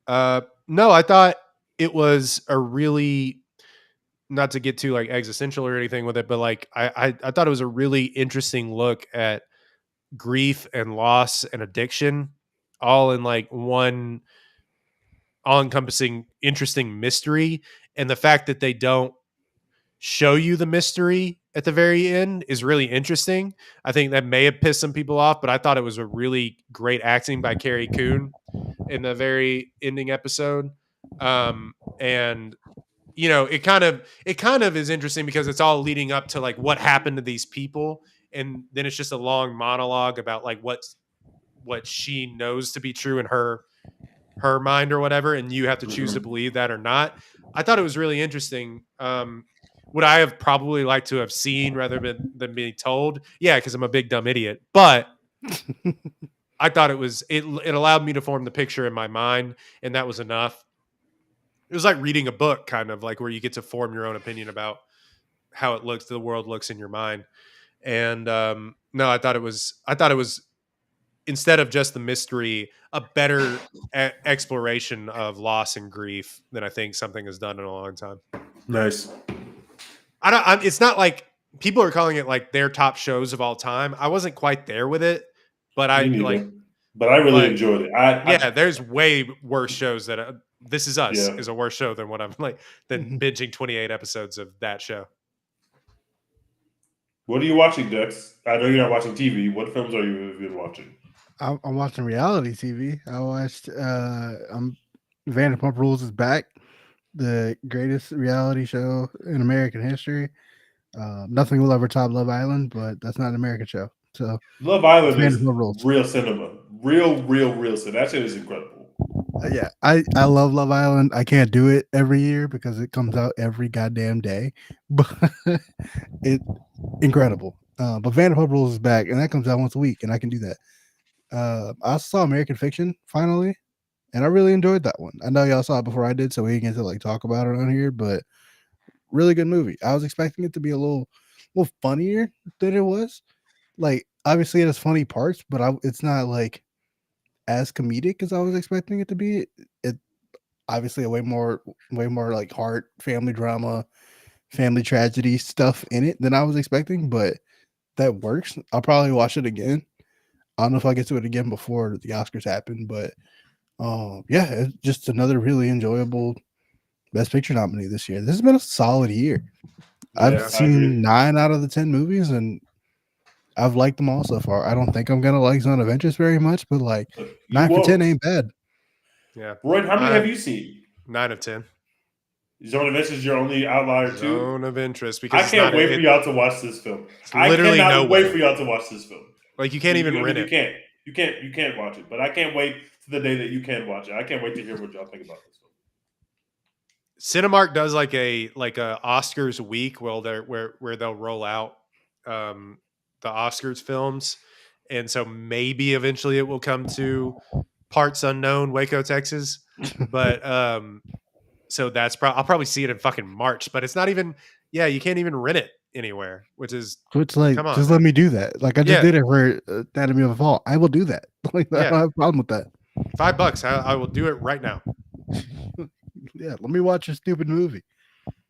no, I thought it was a really not to get too like existential or anything with it, but like I thought it was a really interesting look at grief and loss and addiction all in like one all encompassing interesting mystery. And the fact that they don't show you the mystery at the very end is really interesting. I think that may have pissed some people off, but I thought it was a really great acting by Carrie Coon in the very ending episode. And you know, it kind of is interesting because it's all leading up to like what happened to these people, and then it's just a long monologue about like what she knows to be true in her mind or whatever, and you have to choose to believe that or not. I thought it was really interesting. Would I have probably liked to have seen rather than being told? Yeah, because I'm a big dumb idiot. But I thought it allowed me to form the picture in my mind, and that was enough. It was like reading a book, kind of like where you get to form your own opinion about how it looks, the world looks in your mind. And no, I thought it was instead of just the mystery, a better exploration of loss and grief than I think something has done in a long time. Nice. It's not like people are calling it like their top shows of all time. I wasn't quite there with it, but I really enjoyed it. There's way worse shows that This Is Us Yeah. is a worse show than what I'm like than binging 28 episodes of that show. What are you watching, Dex? I know you're not watching TV. What films are you been watching? I'm watching reality TV. I watched Vanderpump Rules is back, the greatest reality show in American history. Nothing will ever top Love Island, but that's not an American show. So Love Island is Rules. Real cinema. Real cinema. That shit is incredible. Yeah, I love Love Island. I can't do it every year because it comes out every goddamn day, but it's incredible. But Vanderpump Rules is back, and that comes out once a week, and I can do that. I also saw American Fiction finally, and I really enjoyed that one. I know y'all saw it before I did, so we get to like talk about it on here, but really good movie. I was expecting it to be a little funnier than it was. Like, obviously it has funny parts, but it's not like as comedic as I was expecting it to be. It obviously a way more like heart, family drama, family tragedy stuff in it than I was expecting, but that works. I'll probably watch it again. I don't know if I get to it again before the Oscars happen, but yeah, it's just another really enjoyable Best Picture nominee this year. This has been a solid year. Yeah, I've seen 9 out of the 10 movies, and I've liked them all so far. I don't think I'm gonna like Zone of Interest very much, but like 9 for 10 ain't bad. Yeah, Roy, how many have you seen? 9 of 10. Zone of Interest is your only outlier too. Zone of Interest, because I can't wait for y'all to watch this film. Literally, I cannot wait for y'all to watch this film. Like, you can't even rent it. You can't watch it. But I can't wait to the day that you can watch it. I can't wait to hear what y'all think about this film. Cinemark does like a Oscars week where they'll roll out the Oscars films, and so maybe eventually it will come to Parts Unknown, Waco, Texas. But so that's I'll probably see it in fucking March. But it's not even. Yeah, you can't even rent it anywhere, which like, come on, just let me do that. Like, I just did it for Anatomy of a Fall. I will do that. Like, I don't have a problem with that. $5. I will do it right now. Yeah, let me watch a stupid movie.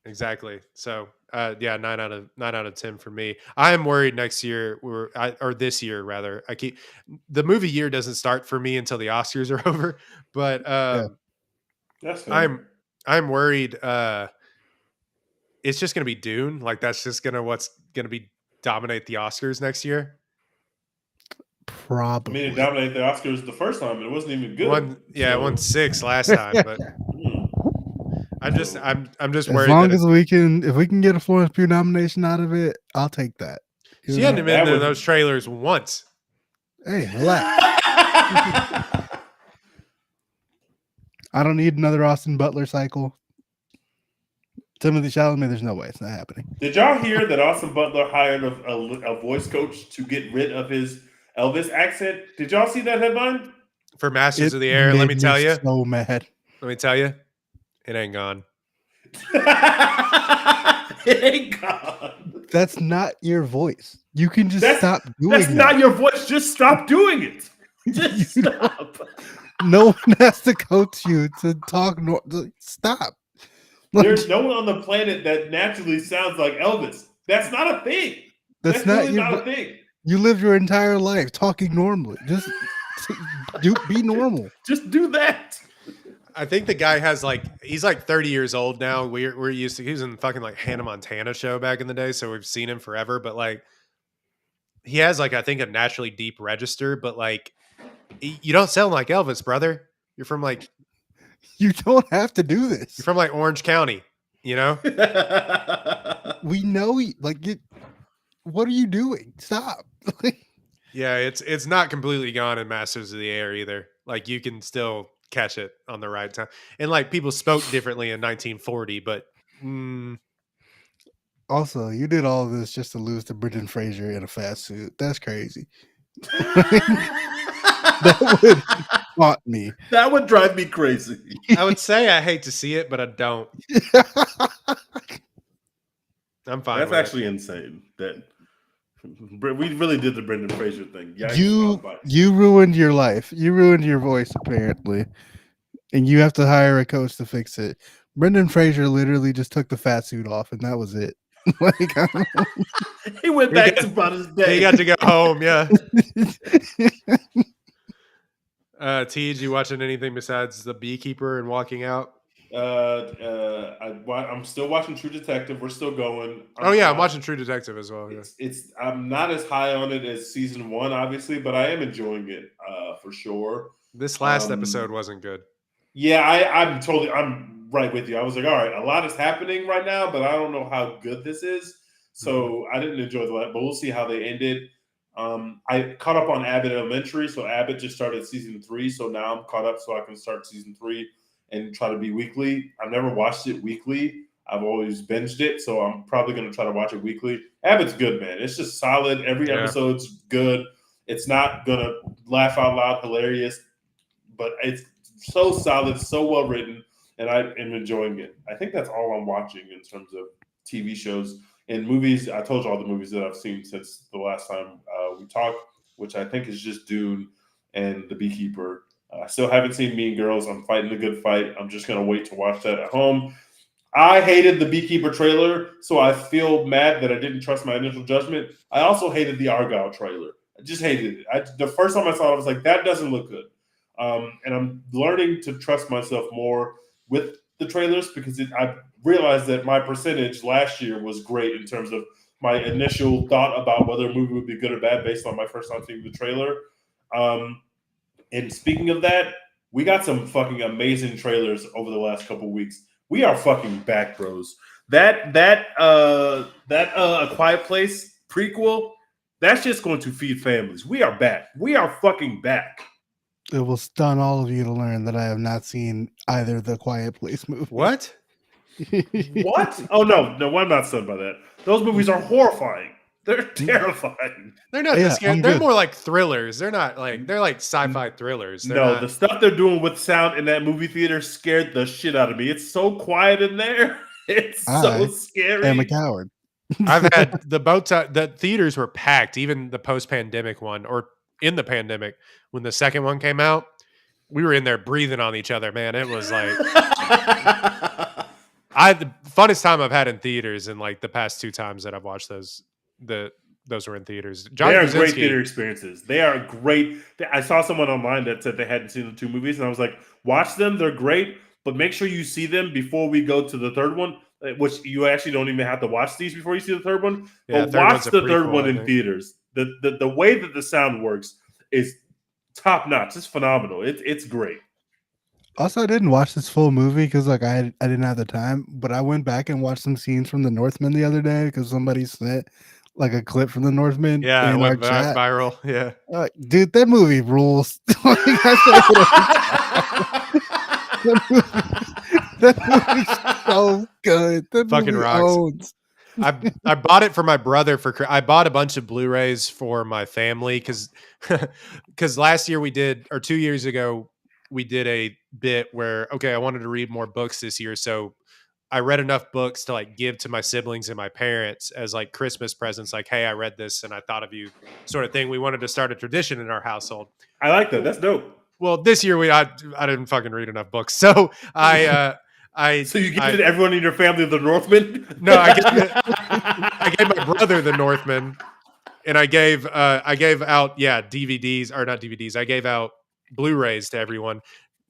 Exactly. So, 9 out of 10 for me. I am worried next year or this year rather. The movie year doesn't start for me until the Oscars are over, but that's fair. I'm worried. It's just going to be Dune. Like, that's just what's going to be dominate the Oscars next year. Probably. I mean, it dominated the Oscars the first time, and it wasn't even good. It won 6 last time, but I'm just worried. As long as if we can get a Florence Pugh nomination out of it, I'll take that. She hadn't been in those trailers once. Hey, relax. I don't need another Austin Butler cycle. Timothée Chalamet, there's no way it's not happening. Did y'all hear that Austin Butler hired a voice coach to get rid of his Elvis accent? Did y'all see that headline? For Masters of the Air, let me tell you. So mad. Let me tell you, it ain't gone. It ain't gone. That's not your voice. You can just stop doing it. That's not your voice. Just stop doing it. Just stop. No one has to coach you to talk. Stop. There's no one on the planet that naturally sounds like Elvis. That's not a thing. That's not really not a thing. You live your entire life talking normally. Just be normal. Just do that. I think the guy has he's like 30 years old now. We're used to, he was in the fucking like Hannah Montana show back in the day, so we've seen him forever. But like, he has like, I think, a naturally deep register. But like, you don't sound like Elvis, brother. You're from like, you don't have to do this. You're from like Orange County, you know. We know, what are you doing? Stop. Yeah, it's not completely gone in Masters of the Air either. Like, you can still catch it on the right time. And like, people spoke differently in 1940, but also, you did all of this just to lose to Brendan Fraser in a fast suit. That's crazy. That would haunt me. That would drive me crazy. I would say I hate to see it, but I don't. I'm fine. That's actually insane. That we really did the Brendan Fraser thing. You ruined your life. You ruined your voice, apparently, and you have to hire a coach to fix it. Brendan Fraser literally just took the fat suit off, and that was it. Like, he went back to about his day. He got to go home. Yeah. Teej, you watching anything besides The Beekeeper and Walking Out? I'm still watching True Detective. We're still going. I'm watching True Detective as well. Yeah. I'm not as high on it as season 1, obviously, but I am enjoying it for sure. This last episode wasn't good. Yeah, I'm right with you. I was like, all right, a lot is happening right now, but I don't know how good this is. So I didn't enjoy the last, but we'll see how they ended. I caught up on Abbott Elementary, so Abbott just started season 3, so now I'm caught up, so I can start season 3 and try to be weekly. I've never watched it weekly. I've always binged it, so I'm probably going to try to watch it weekly. Abbott's good, man. It's just solid. Every episode's good. It's not going to laugh out loud hilarious, but it's so solid, so well written, and I am enjoying it. I think that's all I'm watching in terms of TV shows. And movies, I told you all the movies that I've seen since the last time we talked, which I think is just Dune and The Beekeeper. I still haven't seen Mean Girls. I'm fighting a good fight. I'm just going to wait to watch that at home. I hated the Beekeeper trailer, so I feel mad that I didn't trust my initial judgment. I also hated the Argylle trailer. I just hated it. The first time I saw it, I was like, that doesn't look good. And I'm learning to trust myself more with the trailers because I realized that my percentage last year was great in terms of my initial thought about whether a movie would be good or bad based on my first time seeing the trailer. And speaking of that, we got some fucking amazing trailers over the last couple of weeks. We are fucking back, bros. That A Quiet Place prequel, that's just going to feed families. We are back. We are fucking back. It will stun all of you to learn that I have not seen either the Quiet Place movie. What? What? Oh, no, I'm not stunned by that. Those movies are horrifying. They're terrifying. They're not scary. They're more like thrillers. They're not like, they're like sci-fi thrillers. The stuff they're doing with sound in that movie theater scared the shit out of me. It's so quiet in there. It's so scary. I'm a coward. I've had the theaters were packed, even the post-pandemic one, or in the pandemic when the second one came out. We were in there breathing on each other, man. It was like the funnest time I've had in theaters in like the past 2 times that I've watched those. Those were in theaters. They are great theater experiences. They are great. I saw someone online that said they hadn't seen the 2 movies, and I was like, watch them. They're great, but make sure you see them before we go to the third one, which you actually don't even have to watch these before you see the third one. Yeah, but watch the third one in theaters. The way that the sound works is top notch. It's phenomenal. It's great. Also, I didn't watch this full movie because like I didn't have the time, but I went back and watched some scenes from The Northman the other day because somebody sent like a clip from The Northman. Yeah, it went viral. Yeah, dude, that movie rules. That movie's so good. That fucking movie rocks. Owns. I bought it for my brother I bought a bunch of Blu-rays for my family because last year 2 years ago we did a bit where I wanted to read more books this year, so I read enough books to like give to my siblings and my parents as like Christmas presents, like, hey, I read this and I thought of you, sort of thing. We wanted to start a tradition in our household. I like that. That's dope. Well, this year I didn't fucking read enough books, so I So you gave it to everyone in your family the Northman? No, I gave my brother the Northman, and I gave out DVDs, or not DVDs. I gave out Blu-rays to everyone,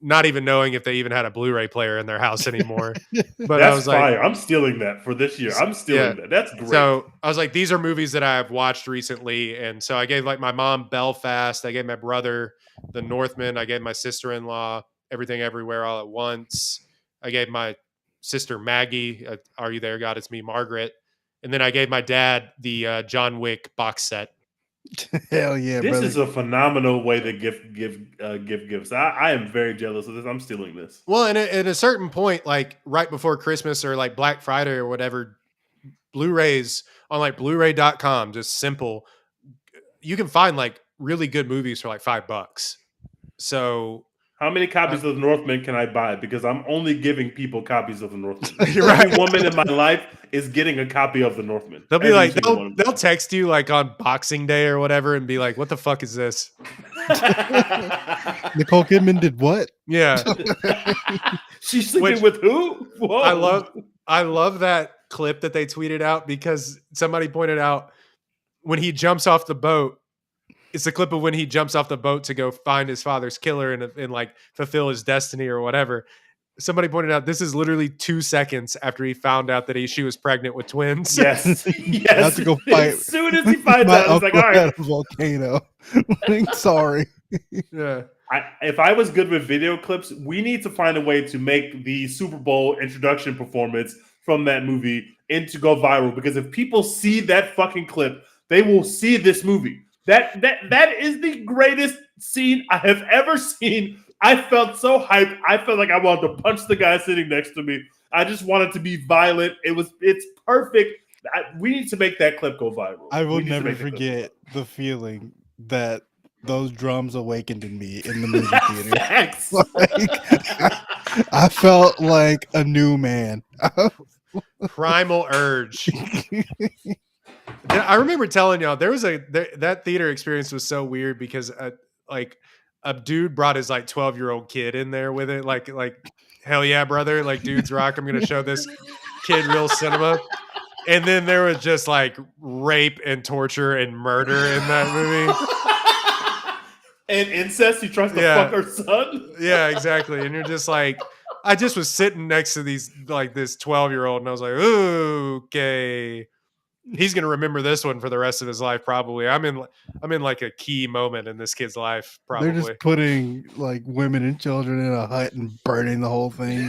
not even knowing if they even had a Blu-ray player in their house anymore. But I That's was like, fire. I'm stealing that for this year. I'm stealing that. That's great. So I was like, these are movies that I've watched recently, and so I gave like my mom Belfast. I gave my brother The Northman. I gave my sister-in-law Everything Everywhere All at Once. I gave my sister Maggie Are You There, God? It's Me, Margaret. And then I gave my dad the John Wick box set. Hell yeah, this brother. is a phenomenal way to give gifts. I am very jealous of this. I'm stealing this. Well, and at a certain point, like right before Christmas or like Black Friday or whatever, Blu-rays on like Blu-ray.com, just simple. You can find like really good movies for like $5. So how many copies of The Northman can I buy? Because I'm only giving people copies of The Northman. Right. Every woman in my life is getting a copy of The Northman. They'll be like, they'll text you like on Boxing Day or whatever and be like, what the fuck is this? Nicole Kidman did what? Yeah. She's sleeping with who? Whoa. I love that clip that they tweeted out because somebody pointed out when he jumps off the boat, it's a clip of when he jumps off the boat to go find his father's killer and like fulfill his destiny or whatever. Somebody pointed out this is literally 2 seconds after he found out that she was pregnant with twins. Yes, yes. I have to go fight. As soon as he finds out, it's like, all right, a volcano. Sorry. Yeah. If I was good with video clips, we need to find a way to make the Super Bowl introduction performance from that movie into go viral. Because if people see that fucking clip, they will see this movie. That is the greatest scene I have ever seen. I felt so hyped. I felt like I wanted to punch the guy sitting next to me. I just wanted to be violent. It's perfect. We need to make that clip go viral. I will never forget the feeling that those drums awakened in me in the movie theater. I felt like a new man. Primal urge. I remember telling y'all there was that theater experience was so weird because like a dude brought his like 12-year-old kid in there with it, like hell yeah, brother, like dudes rock. I'm gonna show this kid real cinema. And then there was just like rape and torture and murder in that movie. And incest. He tries to fuck her son. Yeah, exactly. And you're just like, I just was sitting next to this 12-year-old, and I was like, ooh, okay. He's gonna remember this one for the rest of his life, probably. I'm in like a key moment in this kid's life, probably. They're just putting like women and children in a hut and burning the whole thing.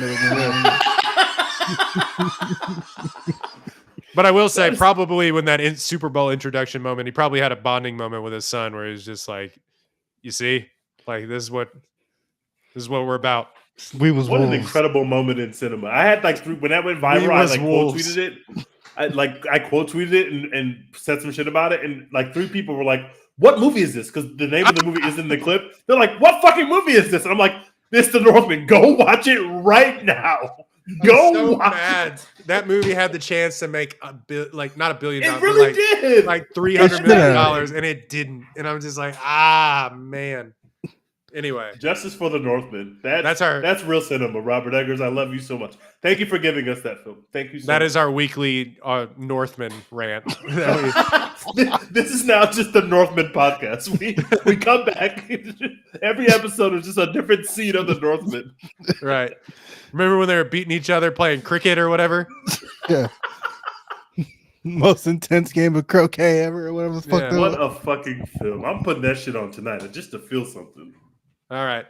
But I will say, probably when that Super Bowl introduction moment, he probably had a bonding moment with his son where he's just like, you see, like this is what we're about. What an incredible moment in cinema. I had like when that went viral, I like quote tweeted it. I quote tweeted it and said some shit about it, and like 3 people were like, "What movie is this?" Because the name of the movie is in the clip. They're like, "What fucking movie is this?" And I'm like, "This The Northman. Go watch it right now. Go watch it." That movie had the chance to make not $1 billion. It really did. Like $300 million, and it didn't. And I'm just like, man. Anyway, justice for The Northman. That's real cinema. Robert Eggers, I love you so much. Thank you for giving us that film. Thank you so much. That is our weekly Northman rant. This is now just the Northman podcast. We come back. Every episode is just a different scene of the Northman. Right. Remember when they were beating each other playing cricket or whatever? Yeah. Most intense game of croquet ever, or whatever the fuck. Yeah. What a fucking film. I'm putting that shit on tonight just to feel something. All right.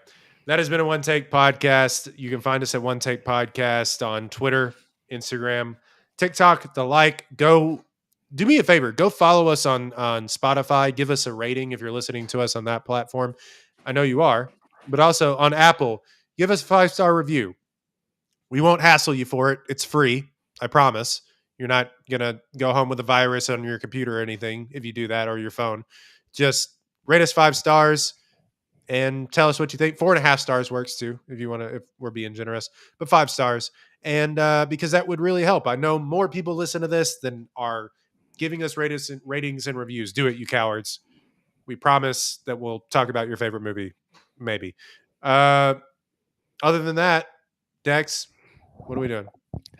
That has been a One Take Podcast. You can find us at One Take Podcast on Twitter, Instagram, TikTok. Go do me a favor. Go follow us on Spotify. Give us a rating if you're listening to us on that platform. I know you are. But also on Apple, give us a 5-star review. We won't hassle you for it. It's free. I promise. You're not going to go home with a virus on your computer or anything if you do that, or your phone. Just rate us 5 stars. And tell us what you think. 4.5 stars works too, if you want to, if we're being generous, but 5 stars. And because that would really help. I know more people listen to this than are giving us ratings and reviews. Do it, you cowards. We promise that we'll talk about your favorite movie. Maybe. Other than that, Dex, What are we doing?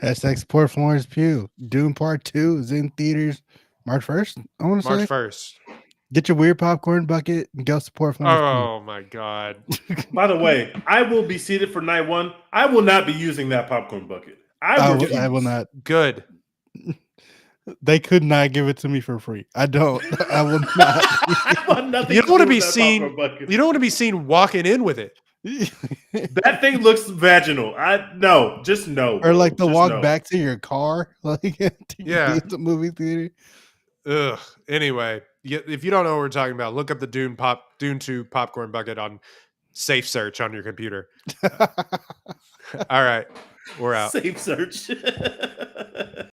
Hashtag support Florence Pugh. Dune Part 2 is in theaters March 1st. I want to March say. 1st. Get your weird popcorn bucket and go support Florence Oh my God. By the way, I will be seated for night one. I will not be using that popcorn bucket. I will not. Good. They could not give it to me for free. I don't. I will not. I want nothing You to don't want to do be with that seen. popcorn bucket. You don't want to be seen walking in with it. That thing looks vaginal. Just no. Or like the Just walk no. back to your car, like to Yeah. leave the movie theater. Ugh. Anyway, if you don't know what we're talking about, look up the Dune 2 popcorn bucket on Safe Search on your computer. All right, we're out. Safe search.